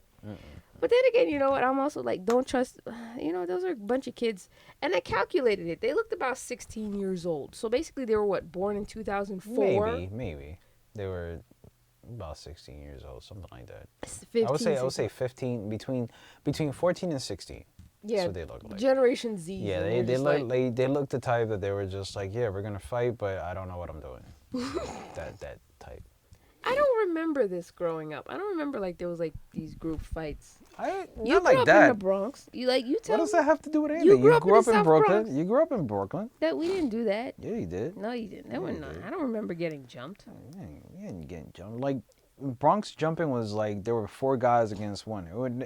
But then again, you know what? I'm also like, don't trust, those are a bunch of kids. And I calculated it. They looked about 16 years old. So basically they were born in 2004? Maybe. They were about 16 years old, something like that. 15, I would say 15, between 14 and 16. Yeah, that's what they look like. Generation Z. Yeah, they look the type that they were just like, yeah, we're gonna fight, but I don't know what I'm doing. that type. I don't remember this growing up. I don't remember like there was like these group fights. You grew up in the Bronx. You tell What does that have to do with anything? You grew up in Brooklyn. Bronx. You grew up in Brooklyn. That we didn't do that. Yeah, you did. No, you didn't. That was not. did. I don't remember getting jumped. You didn't get jumped. Like, Bronx jumping was like there were 4 guys against 1.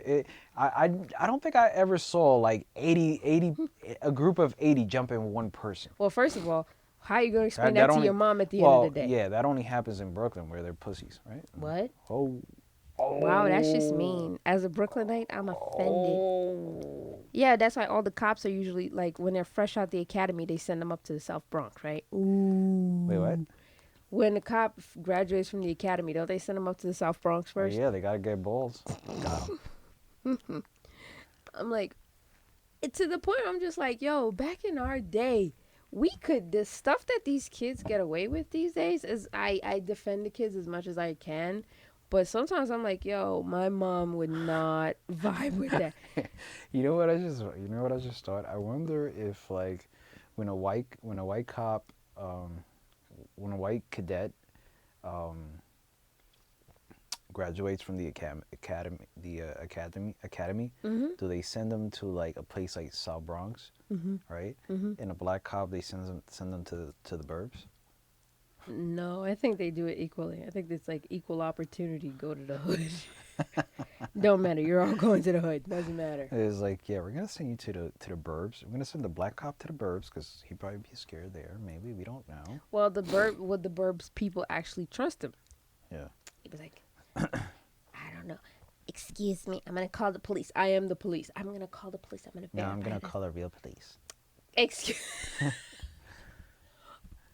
I don't think I ever saw like 80 a group of 80 jumping one person. Well, first of all, how are you going to explain that to your mom at the end of the day? Yeah, that only happens in Brooklyn where they're pussies, right? What? Oh. Wow, that's just mean. As a Brooklynite, I'm offended. Yeah, that's why all the cops are usually, like, when they're fresh out the academy, they send them up to the South Bronx, right? Ooh. Wait, what? When the cop graduates from the academy, don't they send them up to the South Bronx first? Yeah, they gotta get balls. Got 'em. I'm like, to the point I'm just like, yo, back in our day, the stuff that these kids get away with these days is, I defend the kids as much as I can. But sometimes I'm like, yo, my mom would not vibe with that. You know what I just thought? I wonder if, like, when a white cop, when a white cadet graduates from the academy, Mhm. do they send them to like a place like South Bronx, Mhm. right? Mhm. In a black cop, they send them to the burbs. No, I think they do it equally. I think it's like equal opportunity. Go to the hood. Don't matter. You're all going to the hood. Doesn't matter. It's like, yeah, we're gonna send you to the burbs. We're gonna send the black cop to the burbs because he'd probably be scared there. Maybe we don't know. Well, would the burbs people actually trust him? Yeah. He was like, I don't know. Excuse me. I'm gonna call the police. I am the police. I'm gonna call the police. I'm gonna Now I'm verify gonna this. call the real police. Excuse.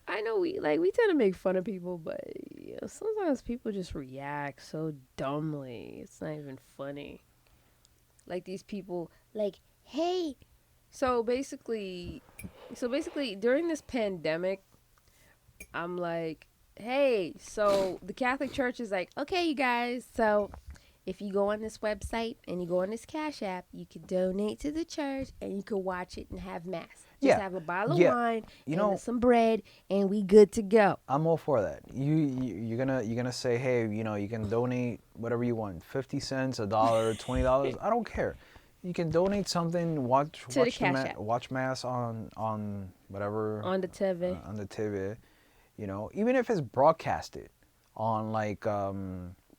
I know we tend to make fun of people, but sometimes people just react so dumbly. It's not even funny. Like these people, like, hey. So basically, during this pandemic, I'm like, hey. So the Catholic Church is like, okay, you guys. So if you go on this website and you go on this Cash App, you can donate to the church and you can watch it and have mass. Just Yeah. have a bottle of Yeah. wine You and know, some bread, and we good to go. I'm all for that. You're gonna say, hey, you can donate whatever you want, 50 cents, $1, $20. I don't care. You can donate something. Watch To the Cash App. watch mass on whatever On the TV. on the TV. Even if it's broadcasted on like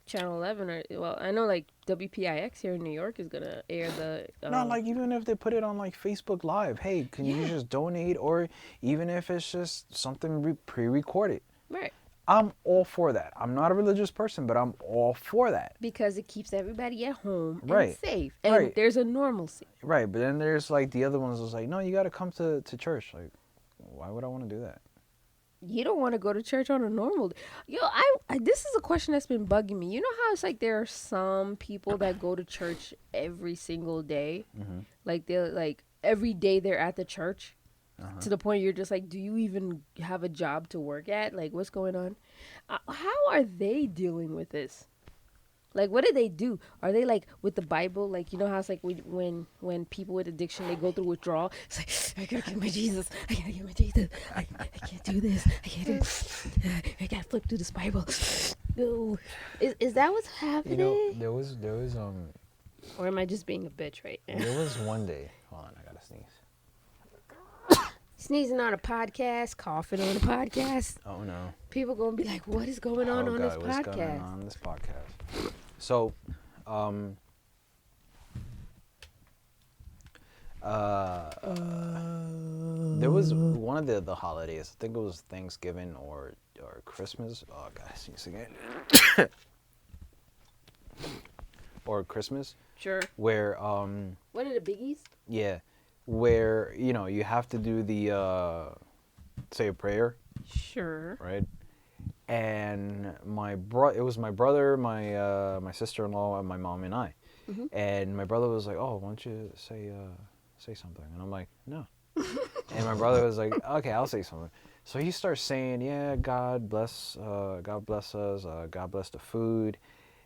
Channel 11 well, I know like WPIX here in New York is going to air the not like even if they put it on like Facebook Live. Hey, can you just donate? Or even if it's just something pre-recorded. right, I'm all for that. I'm not a religious person, but I'm all for that. because it keeps everybody at home and Right. safe, and Right. there's a normalcy. Right, but then there's like the other ones that's like, no, you got to come to church. Like, why would I want to do that? You don't want to go to church on a normal day. This is a question that's been bugging me. You know how it's like there are some people that go to church every single day, like they're like every day they're at the church, to the point you're just like, do you even have a job to work at? Like, what's going on? How are they dealing with this? Like, what do they do? Are they like with the Bible? Like, you know how it's like when people with addiction, they go through withdrawal. It's like, I gotta get my Jesus. I gotta get my Jesus. I can't do this. I can't do this. I gotta flip through this Bible. No. Is that what's happening? There was Or am I just being a bitch right now? there was one day. Hold on, I gotta sneeze. Sneezing on a podcast, coughing on a podcast. Oh no. People gonna be like, what is going on Oh, this God, what's going podcast? on this podcast? So, there was one of the holidays. I think it was Thanksgiving or Christmas. Oh God, I sneeze again. Or Christmas, Sure. where What are the biggies? yeah, where you have to do the say a prayer, Sure. right? And it was my brother, my sister-in-law, and my mom and I. Mhm. And my brother was like, "Oh, why don't you say something?" And I'm like, "No." And my brother was like, "Okay, I'll say something." So he starts saying, "Yeah, God bless us, God bless the food,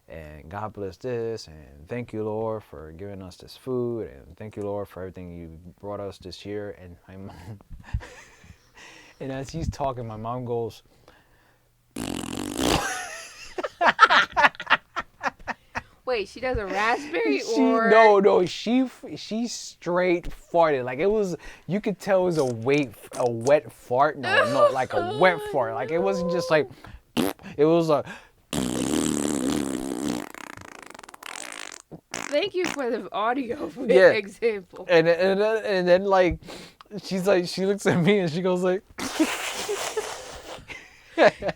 and God bless this, and thank you, Lord, for giving us this food, and thank you, Lord, for everything you brought us this year." And my mom, and as he's talking, my mom goes, Wait, she does a raspberry she straight farted. Like it was, you could tell it was a wet fart. No, like a wet fart. Like it wasn't just like, it was a. Thank you for the audio Yeah. example. And then like, she's like, she looks at me and she goes like,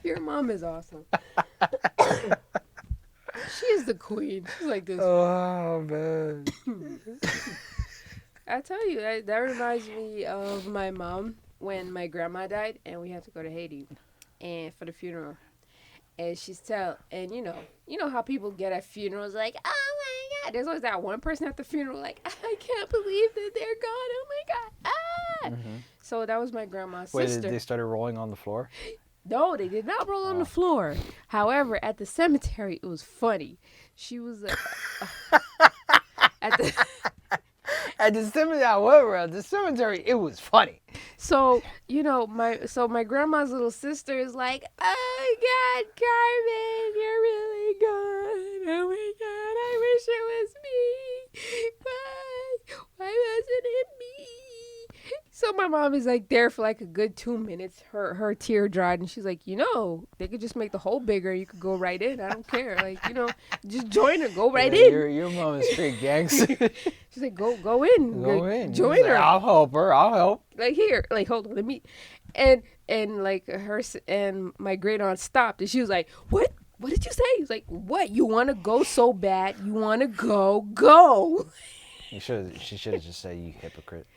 Your mom is awesome. She is the queen. She's like this. "Oh man." I tell you, that reminds me of my mom when my grandma died and we had to go to Haiti and for the funeral. And and you know how people get at funerals like, oh my God. There's always that one person at the funeral like, I can't believe that they're gone. Oh my God. Ah. Mm-hmm. So that was my grandma's Wait, sister. they started rolling on the floor? No, they did not roll on the floor. However, at the cemetery, it was funny. She was at the At the cemetery, however, at the cemetery, it was funny. so my grandma's little sister is like, oh God, Carmen, you're really gone. Oh my God, I wish it was me. Why wasn't it me? So my mom is like there for like a good 2 minutes. Her tear dried, and she's like, they could just make the hole bigger. You could go right in. I don't care. Like, just join her. Go right Yeah, in. your mom is straight gangster. She's like, go in. Go in. Join He's her. like, I'll help her. I'll help. Like, here, like, hold on, let me. And like and my great aunt stopped, and she was like, what did you say? He was like, what, you want to go so bad, you want to go. She should have just said, you hypocrite.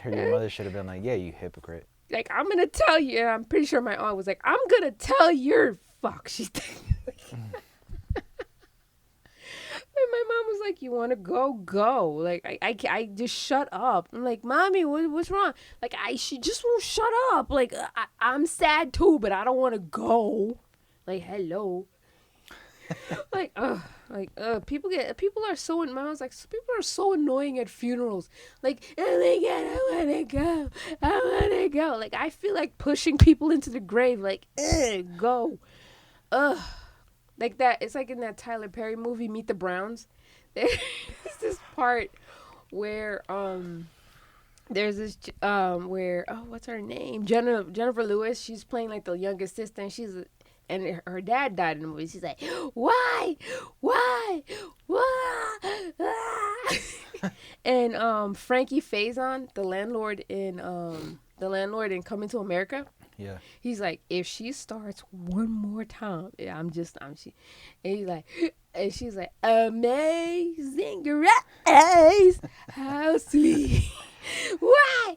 Your mother should have been like, yeah, you hypocrite. Like, I'm gonna tell you. And I'm pretty sure my aunt was like, I'm gonna tell your fuck. She's and my mom was like, you want to go. Like, I just shut up. I'm like, mommy, what's wrong? Like, she just won't shut up. Like, I'm sad too, but I don't want to go. Like, hello. People are so, my mom's like, people are so annoying at funerals. Like, oh my God, I want to go. Like, I feel like pushing people into the grave. Like, go. Ugh. Like that, it's like in that Tyler Perry movie, Meet the Browns. There's this part where there's this where, oh, what's her name? Jennifer Lewis. She's playing like the youngest sister, and her dad died in the movie. She's like, why? And Frankie Faison, the landlord in Coming to America. Yeah. He's like, if she starts one more time, she. And he's like, and she's like, amazing grace, how sweet. Why?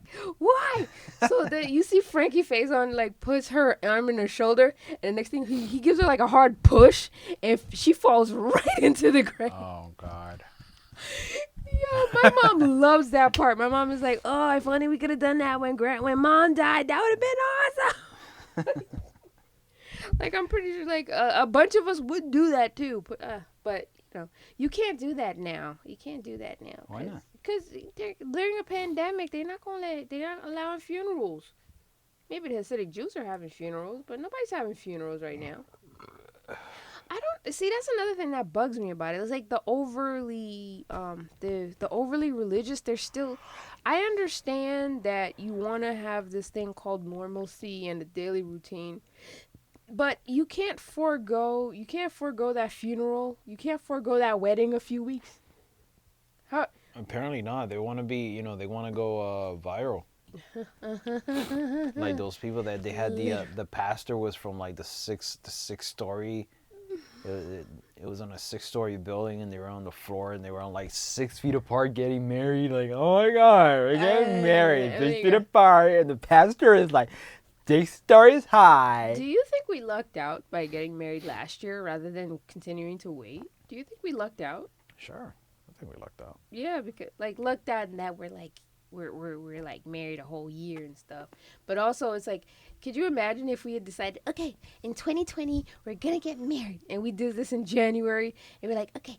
So then you see Frankie Faison like puts her arm in her shoulder, and the next thing he gives her like a hard push, and she falls right into the grave. Oh God. Yo, my mom loves that part. My mom is like, oh, if only we could have done that when mom died. That would have been awesome. Like, I'm pretty sure, like, a bunch of us would do that, too. But you can't do that now. You can't do that now. Why not? Because during a pandemic, they're not allowing funerals. Maybe the Hasidic Jews are having funerals, but nobody's having funerals right now. I don't see. That's another thing that bugs me about it. It's like the overly religious. They're still. I understand that you want to have this thing called normalcy and the daily routine, but you can't forego that funeral. You can't forego that wedding a few weeks. How? Apparently not. They want to be. They want to go viral. Like those people that they had the pastor was from like the sixth story. It was on a 6-story building, and they were on the floor, and they were on like 6 feet apart getting married. Like, oh my God, we're getting married 6 feet apart, and the pastor is like 6 stories high. Do you think we lucked out by getting married last year rather than continuing to wait? Do you think we lucked out? Sure, I think we lucked out. Yeah, because like lucked out in that we're like married a whole year and stuff. But also it's like, could you imagine if we had decided, okay, in 2020 we're gonna get married, and we did this in January, and we're like, okay,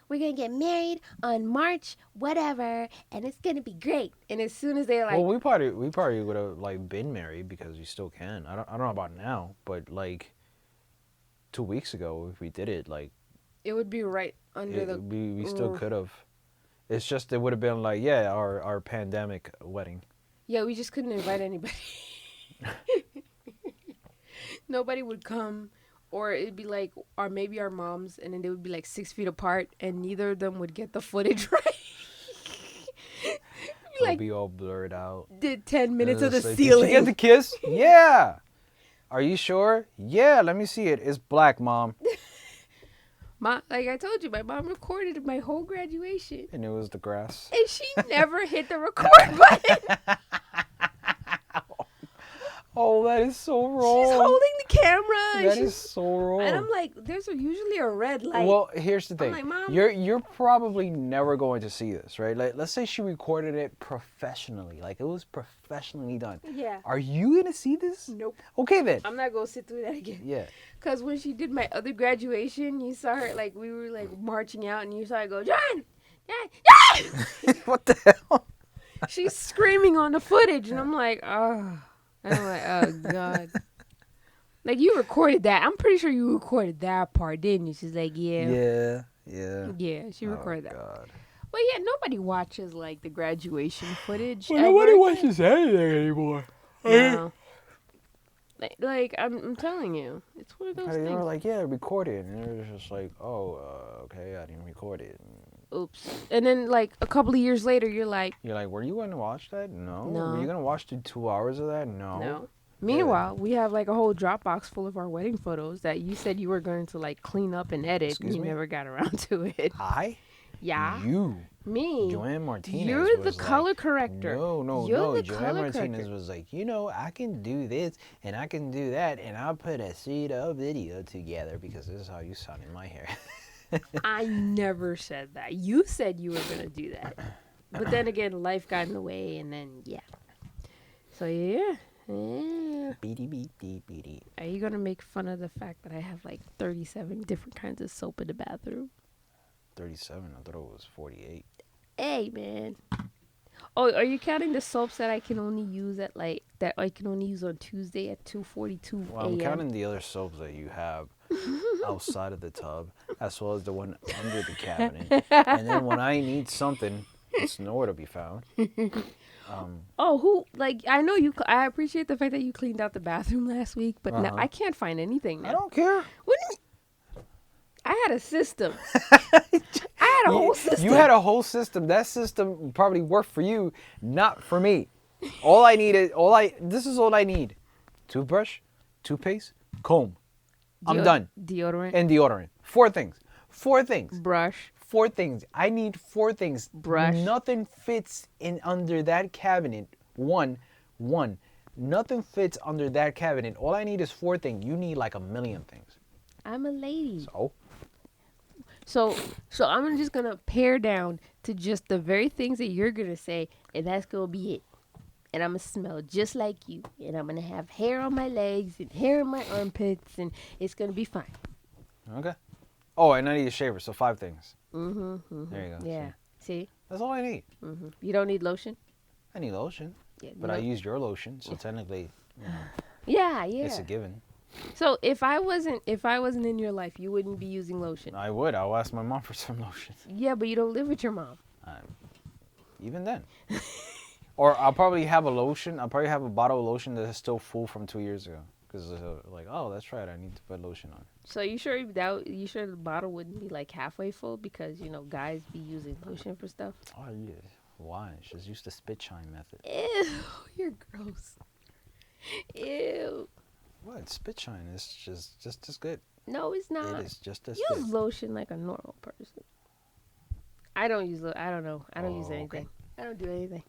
we're gonna get married on March whatever, and it's gonna be great. And as soon as they're like, well, we probably would have like been married, because you still can. I don't know about now, but like 2 weeks ago, if we did it, like it would be right under we still could have. It's just it would have been like, yeah, our pandemic wedding. Yeah, we just couldn't invite anybody. Nobody would come, or it'd be like, or maybe our moms, and then they would be like 6 feet apart, and neither of them would get the footage right. It'll like, be all blurred out. Did 10 minutes of the like, ceiling. Did you get the kiss? Yeah. Are you sure? Yeah. Let me see it. It's black, Mom. Like I told you, my mom recorded my whole graduation. And it was the grass. And she never hit the record button. Oh, that is so wrong. She's holding the camera. That is so wrong. And I'm like, there's usually a red light. Well, here's the thing. I'm like, Mom, you're probably never going to see this, right? Like, let's say she recorded it professionally. Like, it was professionally done. Yeah. Are you going to see this? Nope. Okay, then. I'm not going to sit through that again. Yeah. Because when she did my other graduation, you saw her, like, we were, like, marching out, and you saw her go, John! What the hell? She's screaming on the footage, and I'm like, oh. And I'm like, oh, God. Like, you recorded that. I'm pretty sure you recorded that part, didn't you? She's like, yeah. Yeah. She Oh recorded that. God. Well, yeah, nobody watches, like, the graduation footage Well, ever nobody again. watches anything anymore. No. Like, I'm telling you. It's one of those They were things. like, yeah, record it. And it was just like, oh, okay, I didn't record it. Oops. And then, like, a couple of years later, you're like, You're like, were you going to watch that? No. Were you no. going to watch the 2 hours of that? No. No. Good. Meanwhile, we have, like, a whole Dropbox full of our wedding photos that you said you were going to, like, clean up and edit. Excuse and you me? never got around to it. Yeah. You. Me. Joanne Martinez. You're the was color like, corrector. No. You're the Joanne color Martinez corrector. was like, I can do this and I can do that and I'll put a pseudo video together because this is how you sound in my hair. I never said that. You said you were going to do that. But then again, life got in the way, and then, yeah. So, yeah. Beady. Are you going to make fun of the fact that I have, like, 37 different kinds of soap in the bathroom? 37. I thought it was 48. Hey, man. Oh, are you counting the soaps that I can only use on Tuesday at 2:42 Well, I'm a.m.? counting the other soaps that you have outside of the tub, as well as the one under the cabinet. And then when I need something, it's nowhere to be found. I know you. I appreciate the fact that you cleaned out the bathroom last week, but now I can't find anything now. I don't care. What do you mean? I had a system. I had a whole system. You had a whole system. That system probably worked for you, not for me. This is all I need. Toothbrush, toothpaste, comb. I'm done. Deodorant. And deodorant. 4 things. 4 things. Brush. 4 things. I need 4 things. Brush. Nothing fits in under that cabinet. One. Nothing fits under that cabinet. All I need is 4 things. You need like a million things. I'm a lady. So So I'm just gonna pare down to just the very things that you're gonna say, and that's gonna be it. And I'm gonna smell just like you, and I'm gonna have hair on my legs and hair in my armpits, and it's gonna be fine. okay. Oh, and I need a shaver. So 5 things. There you go. Yeah. See? That's all I need. You don't need lotion. I need lotion, Yeah. but I used your lotion, so technically, Yeah. it's a given. So if I wasn't in your life, you wouldn't be using lotion. I would. I'll ask my mom for some lotion. Yeah, but you don't live with your mom. Even then. Or I'll probably have a lotion. I'll probably have a bottle of lotion that is still full from 2 years ago. Because like, oh, that's right. I need to put lotion on. So you sure the bottle wouldn't be like halfway full because guys be using lotion for stuff? Oh yeah. Why? Just use the spit shine method. Ew, you're gross. Ew. What? Spit shine is just as good. No, it's not. It is just as Use good. lotion like a normal person. I don't use. I don't know. I don't use anything. Okay. I don't do anything.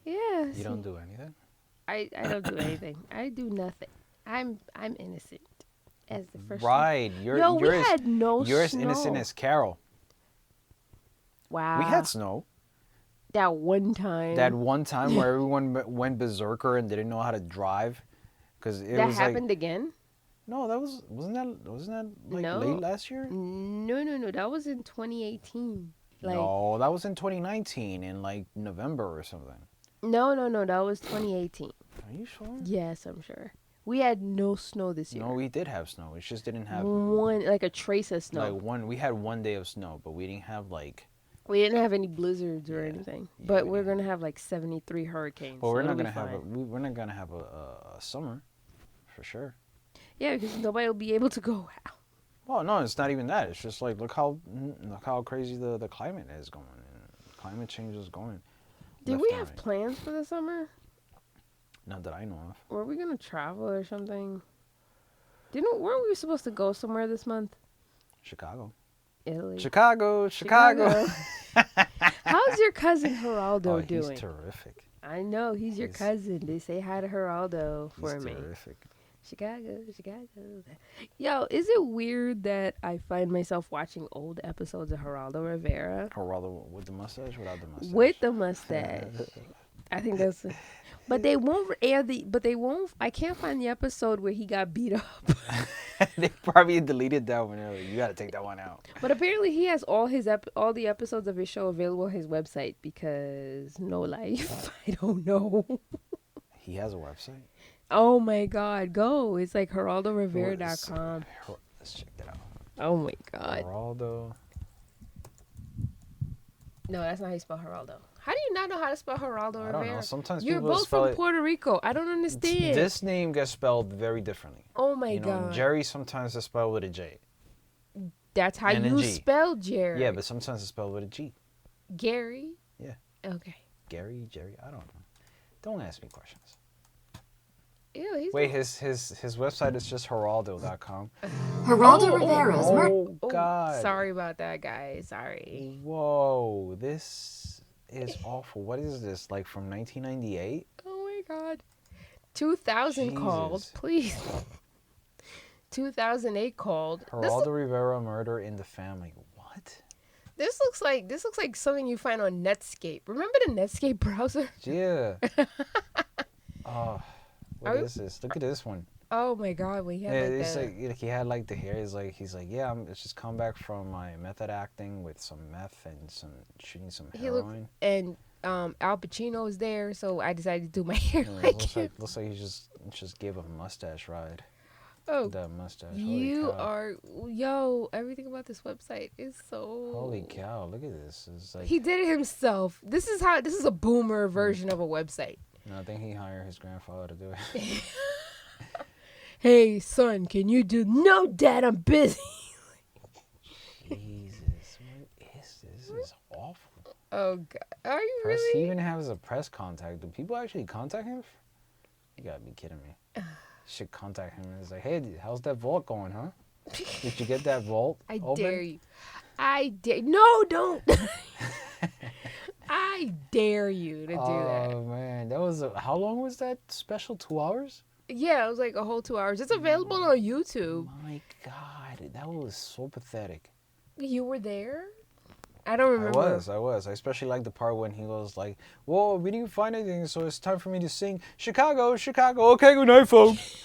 Yeah. You don't do anything? I don't do anything. I do nothing. I'm innocent. As the first. Right. You're as innocent as Carol. Wow. We had snow. That one time. That one time where everyone went berserker and didn't know how to drive, because it that was happened again. No, wasn't that like No. late last year? No. That was in 2018. No, that was in 2019 in like November or something. No. That was 2018. Are you sure? Yes, I'm sure. We had no snow this year. No, we did have snow. It just didn't have a trace of snow. We had 1 day of snow, but we didn't have like. We didn't have any blizzards or anything. Yeah, But we're gonna have like 73 hurricanes. Well, so we're it'll not be gonna have fine. we're not gonna have a summer, for sure. Yeah, because nobody will be able to go out. Well, no, it's not even that. It's just like look how crazy the climate is going. Climate change is going. Did we have plans for the summer? Not that I know of. Were we gonna travel or something? Weren't we supposed to go somewhere this month? Chicago. Italy. Chicago. How's your cousin Geraldo doing? He's terrific. I know, he's your cousin. They say hi to Geraldo for me. He's terrific. Chicago. Yo, is it weird that I find myself watching old episodes of Geraldo Rivera? Geraldo with the mustache, without the mustache? With the mustache. I think that's... But they won't air I can't find the episode where he got beat up. They probably deleted that one earlier. You got to take that one out. But apparently he has all the episodes of his show available on his website because no life. I don't know. He has a website? Oh my God, go! It's like Let's, geraldo.rivera.com. let's check that out. Oh my God. Geraldo. No, that's not how you spell Geraldo. How do you not know how to spell Geraldo I don't know. Rivera? Sometimes You're people both spell from it. Puerto Rico. I don't understand. This name gets spelled very differently. Oh my You know, God. Jerry sometimes is spelled with a J That's how and a you G. spell Jerry. Yeah, but sometimes it's spelled with a G. Gary? Yeah. Okay. Gary, Jerry, I don't know. Don't ask me questions. Ew, he's Wait, his website is just Geraldo.com. Geraldo Rivera's murder. Oh God. Sorry about that, guys. Sorry. Whoa, this is awful. What is this? Like from 1998? Oh my God. 2000 called, Jesus. please. 2008 called. Geraldo Rivera murder in the family. What? This looks like something you find on Netscape. Remember the Netscape browser? Yeah. Oh, what Are is this? Look at this one. Oh my God, we Yeah, had like it's that. like he had like the hair. He's like, yeah, I'm it's just come back from my method acting with some meth and some shooting some He looked, heroin. and Al Pacino was there, so I decided to do my hair Yeah, like him. looks like he just gave a mustache ride. Oh, That mustache. Holy you cow. are everything about this website is so. Holy cow! Look at this. It's like He did it himself. This is a boomer version of a website. no, I think he hired his grandfather to do it. Hey son, can you do? No, Dad, I'm busy. Jesus, what is this? This is awful. Oh God, are you Press. He really? even has a press contact. Do people actually contact him? You gotta be kidding me. Should contact him and it's like, hey, how's that vault going, huh? Did you get that vault I open? dare you. I dare. No, don't. I dare you to do that. Oh man, that was how long was that special? 2 hours? Yeah, it was like a whole 2 hours. It's available on YouTube. My God, that was so pathetic. You were there? I don't remember. I was. I especially like the part when he was like, "Whoa, we didn't find anything, so it's time for me to sing Chicago, Chicago. Okay, good night, folks."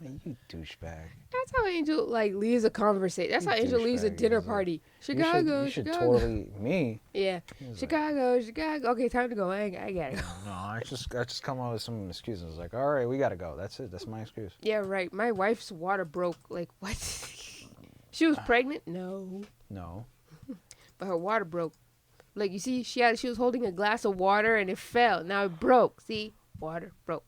Hey, you douchebag. That's how Angel like leaves a conversation. That's You how Angel leaves a douchebag. dinner He's like, party. Chicago, You should Chicago. totally me. Yeah, He's like, Chicago, Chicago. Okay, time to go. I gotta go. no, I just come up with some excuses. Like, all right, we gotta go. That's it. That's my excuse. Yeah, right. My wife's water broke. Like what? She was pregnant? No, No. but her water broke. Like you see, she was holding a glass of water and it fell. Now it broke. See, water broke.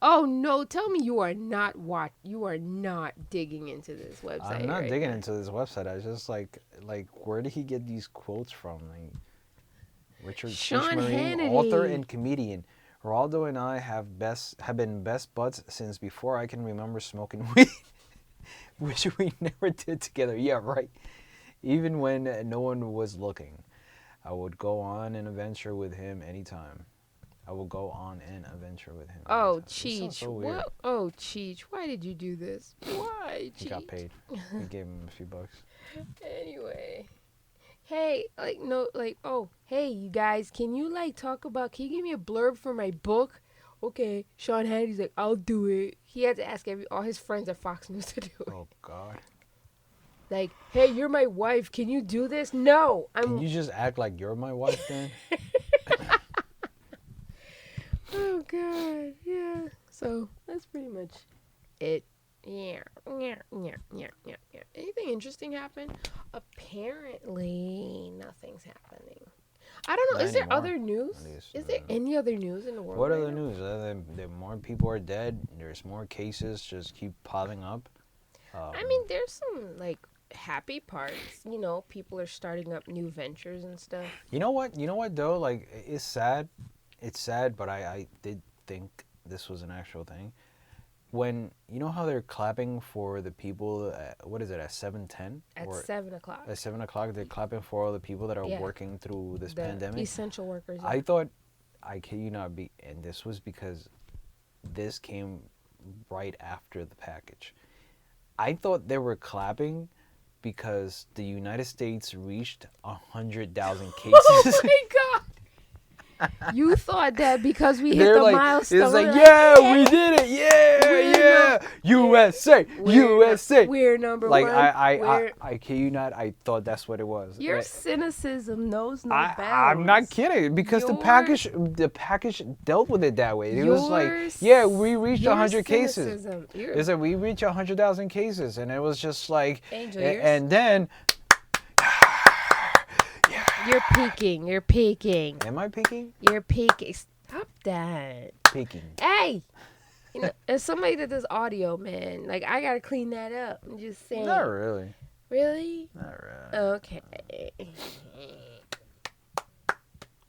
Oh no! Tell me you are not You are not digging into this website. I'm not right digging now. into this website. I just like where did he get these quotes from? Like Richard Sean Marine, Hannity. author and comedian. Geraldo and I have been best buds since before I can remember smoking weed, which we never did together. Yeah, right. Even when no one was looking, I would go on an adventure with him anytime. I will go on an adventure with him. Oh, anytime. This sounds Cheech. so weird. What? Oh, Cheech. Why did you do this? Why, Cheech? He got paid. We gave him a few bucks. Anyway. Hey, like, no, like, oh, hey, you guys, can you, like, can you give me a blurb for my book? Okay, Sean Hannity's like, I'll do it. He had to ask all his friends at Fox News to do it. Oh God. Like, hey, you're my wife. Can you do this? No, Can you just act like you're my wife then? Oh God, yeah. So that's pretty much it. Yeah. Anything interesting happen? Apparently, nothing's happening. I don't know. Not Is there anymore, other news? at least, Is there any other news in the world? What right other now? news? Other than that more people are dead, there's more cases just keep piling up. I mean, there's some like happy parts. You know, people are starting up new ventures and stuff. You know what? You know what though? Like it's sad. It's sad, but I did think this was an actual thing. When you know how they're clapping for the people what is it at 7:10 At or 7:00. at 7 o'clock they're clapping for all the people that are Yeah. working through this The pandemic. essential workers. I thought, I kid you not, and this was because this came right after the package. I thought they were clapping because the United States reached 100,000 cases. Oh my God! You thought that because we hit They're the like, milestone. it's like, we're yeah, we did it, yeah, We're USA, USA. We're number Like one. I kid you not, I thought that's what it was. Your Right? cynicism knows no bounds. I'm not kidding because the package dealt with it that way. It was like, Your yeah, we reached your 100 cases. cynicism. It's like we reached 100,000 cases, and it was just like, Angel, and then. You're peaking. You're peaking. Am I peaking? You're peaking. Stop that. Peaking. Hey, you know, as somebody that does audio, man, like I gotta clean that up. I'm just saying. Not really. Really? Not really. Okay. People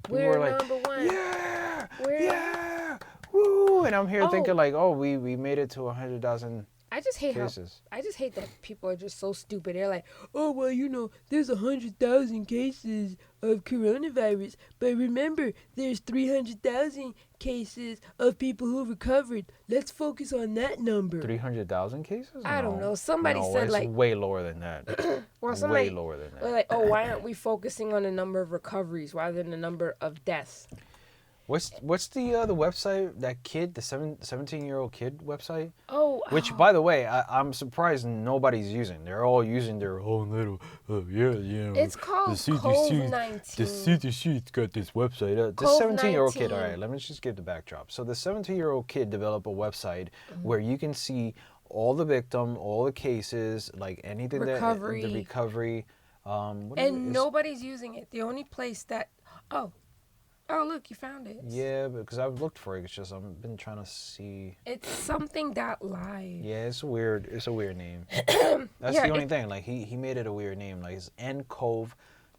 We're were like, number one. yeah, We're yeah, woo, and I'm here Oh. thinking like, oh, we made it to 100,000 I just hate cases. I just hate that people are just so stupid. They're like, oh well, you know, there's 100,000 cases of coronavirus, but remember, there's 300,000 cases of people who recovered. Let's focus on that number. 300,000 cases? I don't know. Somebody no, said it's like, way lower than that. or somebody, way lower than or that. like, oh, why aren't we focusing on the number of recoveries rather than the number of deaths? What's the website, that kid, the 17-year-old kid website? Oh, Which, by the way, I'm surprised nobody's using. They're all using their own little, it's called COVID-19. The CDC's got this website. This COVID-19. 17-year-old kid, all right, let me just give the backdrop. So the 17-year-old kid developed a website where you can see all the victim, all the cases, like anything the recovery. And nobody's using it. The only place that, oh, look, you found it. Yeah, because I've looked for it. It's just I've been trying to see. It's something.live. Yeah, it's a weird name. That's the only thing. Like he made it a weird name. Like it's ncove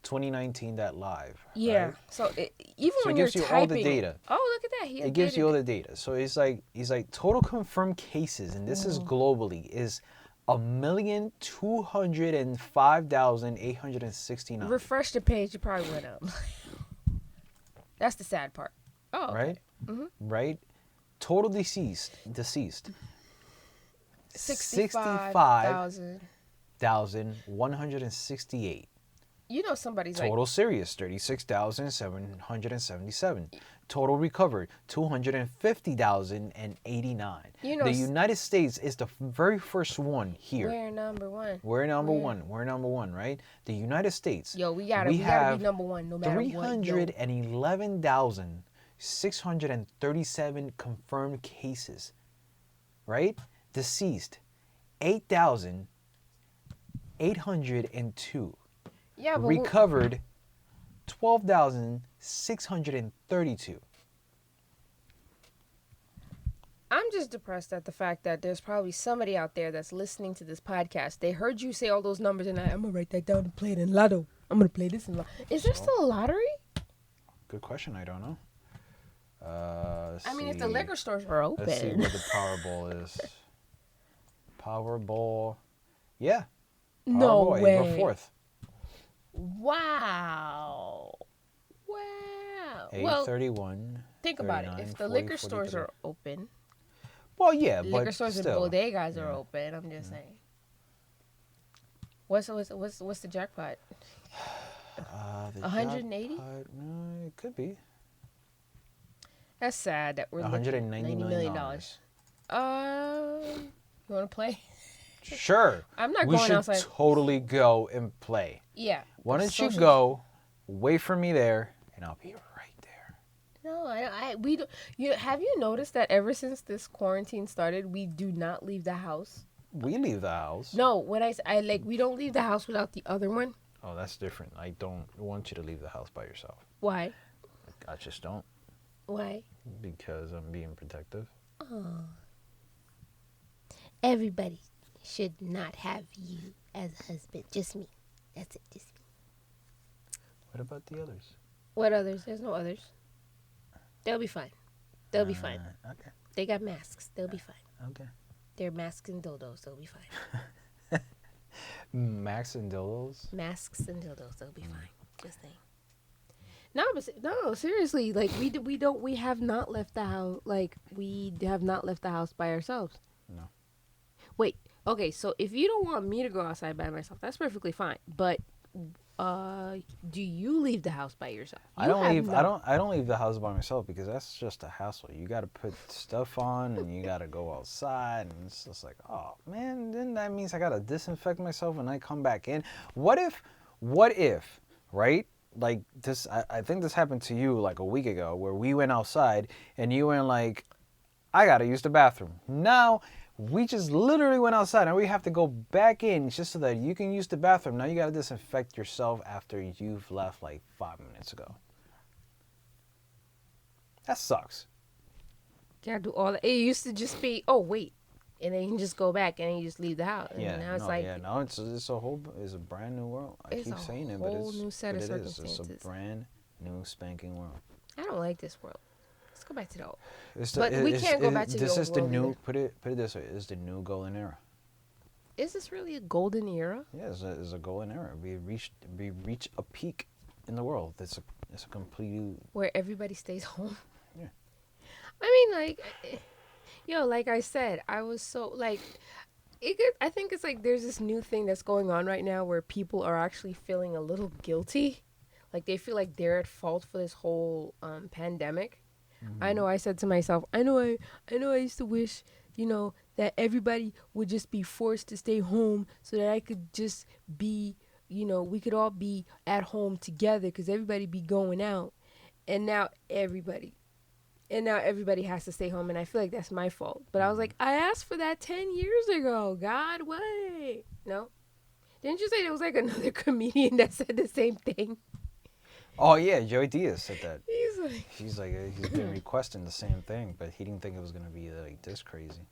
2019.live. Yeah. Right? So even So when it gives you're you typing, all the data. Oh, look at that. It gives you all the data. So he's like total confirmed cases, and this is globally, is 1,205,869. Refresh the page. You probably went up. That's the sad part. Oh. Right. Mm-hmm. Right. Total deceased. 65,000. 168. You know somebody's Total serious, 36,777. Total recovered, 250,089. You know, the United States is the very first one here. We're number one. We're number one. We're number one, right? The United States. Yo, we gotta be number one no matter what. 311,637 confirmed cases, right? Deceased, 8,802. Yeah, but Recovered, 12,632. I'm just depressed at the fact that there's probably somebody out there that's listening to this podcast. They heard you say all those numbers, and I'm gonna write that down and play it in Lotto. I'm gonna play this in Lotto. Is there still a lottery? Good question. I don't know. I mean, if the liquor stores were open. Let's see what the Powerball is. Powerball. No Yeah. Powerball, way. April 4th. Wow. 8/31. Think about it. If the liquor stores are open, well, yeah, but liquor stores still. and bodegas are open. I'm just saying. What's the jackpot? 180? No, it could be. That's sad that we're $190 million. You want to play? Sure. I'm not we going should outside. Totally go and play. Yeah. Why don't you go, wait for me there, and I'll be right there. No, we don't. Have you noticed that ever since this quarantine started, we do not leave the house? We leave the house. No, when I like, we don't leave the house without the other one. Oh, that's different. I don't want you to leave the house by yourself. Why? I just don't. Why? Because I'm being protective. Oh. Everybody should not have you as a husband. Just me. That's it. Just me. What about the others? What others? There's no others. They'll be fine. They'll be fine. Okay. They got masks. They'll be fine. Okay. They're masks and dildos. They'll be fine. Max and dildos? Masks and dildos. They'll be fine. Just saying. No, seriously. Like we have not left the house. Like we have not left the house by ourselves. No. Wait. Okay. So if you don't want me to go outside by myself, that's perfectly fine. But do you leave the house by yourself? I You don't have leave. not. I don't leave the house by myself because that's just a hassle. You got to put stuff on and you got to go outside, and it's just like, oh man, then that means I got to disinfect myself when I come back in. What if? What if? Right? Like this. I think this happened to you like a week ago, where we went outside and you went like, I got to use the bathroom now. We just literally went outside and we have to go back in just so that you can use the bathroom. Now you got to disinfect yourself after you've left like 5 minutes ago. That sucks. Gotta do all that. It used to just be, oh wait, and then you can just go back and then you just leave the house. And Yeah, now it's no, like yeah, no. It's a brand new world. I it's keep a saying it, but whole new set of it is. circumstances. It's a brand new spanking world. I don't like this world. Let's go back to the old. It's But we can't go back to the this old is the world new. either. Put it this way. It's the new golden era. Is this really a golden era? Yeah, it's a golden era. We reach a peak in the world. It's a complete. Where everybody stays home? Yeah. I mean, like, yo, like I said, I was so, like, I think it's like there's this new thing that's going on right now where people are actually feeling a little guilty. Like, they feel like they're at fault for this whole pandemic. Mm-hmm. I know I said to myself, I know I used to wish, that everybody would just be forced to stay home so that I could just be, we could all be at home together because everybody be going out. And now everybody has to stay home, and I feel like that's my fault. But I was like, I asked for that 10 years ago. God, wait. No? Didn't you say there was like another comedian that said the same thing? Oh yeah, Joey Diaz said that. He's like, He's been requesting the same thing, but he didn't think it was gonna be like this crazy.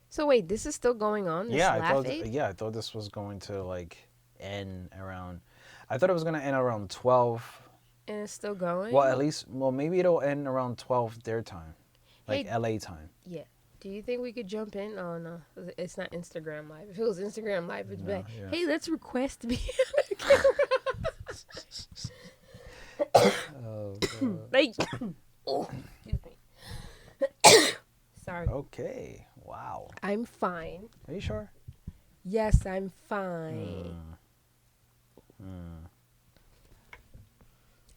So wait, this is still going on? This Yeah, I thought this was going to like end around. I thought it was gonna end around 12. And it's still going? Well, maybe it'll end around 12 their time, like Hey, LA time. yeah. Do you think we could jump in on? It's not Instagram Live. If it was Instagram Live, it'd be like, yeah. hey, let's request to be on the camera. Oh, God. Like, oh, excuse me. Sorry. Okay. Wow. I'm fine. Are you sure? Yes, I'm fine.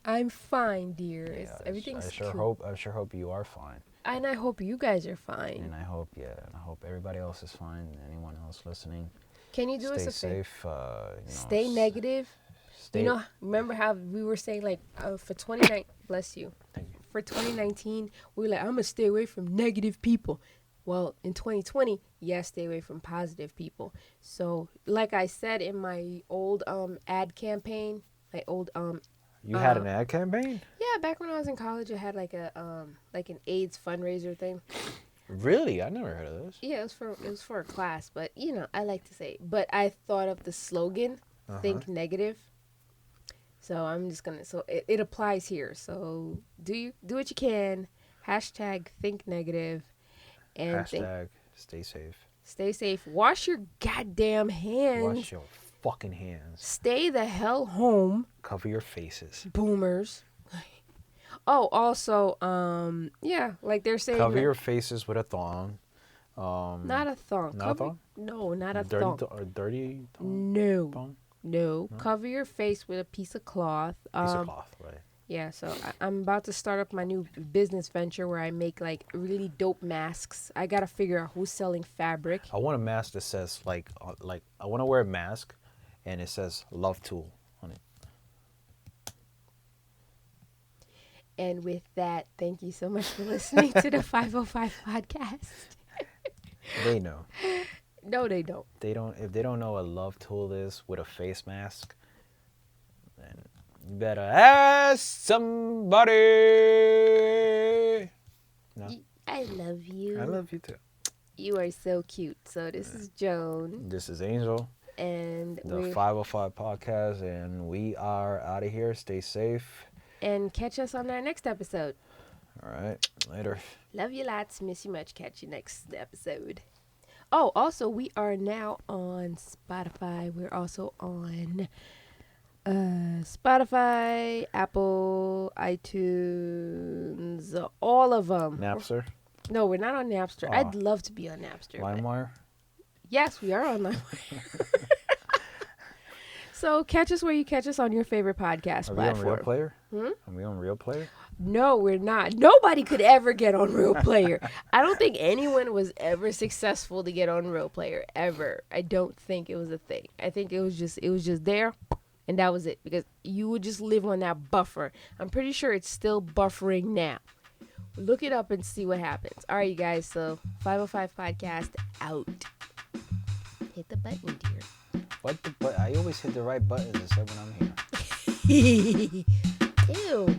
I'm fine, dear. Everything's I sure cool. hope you are fine. And I hope you guys are fine. And I hope everybody else is fine. And anyone else listening, Can you do us stay a favor? safe. Stay negative. Remember how we were saying like for 29, bless you. Thank you. For 2019, we were like, I'm gonna stay away from negative people. Well, in 2020, stay away from positive people. So, like I said in my old ad campaign, my old You had an ad campaign? yeah, back when I was in college, I had like a like an AIDS fundraiser thing. Really? I never heard of this. Yeah, it was for a class, but I like to say. But I thought of the slogan, "Think negative." So I'm just gonna. So it applies here. So do what you can. Hashtag think negative, and Hashtag stay safe. stay safe. Wash your goddamn hands. Wash your fucking hands. Stay the hell home, Cover your faces. boomers. Oh, also, like they're saying. Cover your faces with a thong. Not a thong. Not a thong? No, not a Dirty thong. dirty thong? No. Thong? No. Cover your face with a piece of cloth. Piece of cloth, right? Yeah, so I'm about to start up my new business venture where I make like really dope masks. I gotta figure out who's selling fabric. I want a mask that says like I want to wear a mask, and it says "Love Tool" on it. And with that, thank you so much for listening to the 505 podcast. They know. No, they don't. They don't. If they don't know what Love Tool is with a face mask, then you better ask somebody. No, I love you. I love you too. You are so cute. So this is Joan. This is Angel, And the 505 podcast, and we are out of here. Stay safe. And catch us on our next episode. All right, later. Love you lots. Miss you much. Catch you next episode. Oh, also, we are now on Spotify. We're also on Spotify, Apple, iTunes, all of them. Napster, No, we're not on Napster. Oh. I'd love to be on Napster. but- LimeWire. Yes, we are on LimeWire. So catch us where you catch us on your favorite podcast Are we on platform. Real Player? Are we on Real Player? No, we're not. Nobody could ever get on Real Player. I don't think anyone was ever successful to get on Real Player ever. I don't think it was a thing. I think it was just there, and that was it. Because you would just live on that buffer. I'm pretty sure it's still buffering now. Look it up and see what happens. All right, you guys. So 505 podcast out. Hit the button, dear. What the? But I always hit the right buttons except when I'm here. Ew.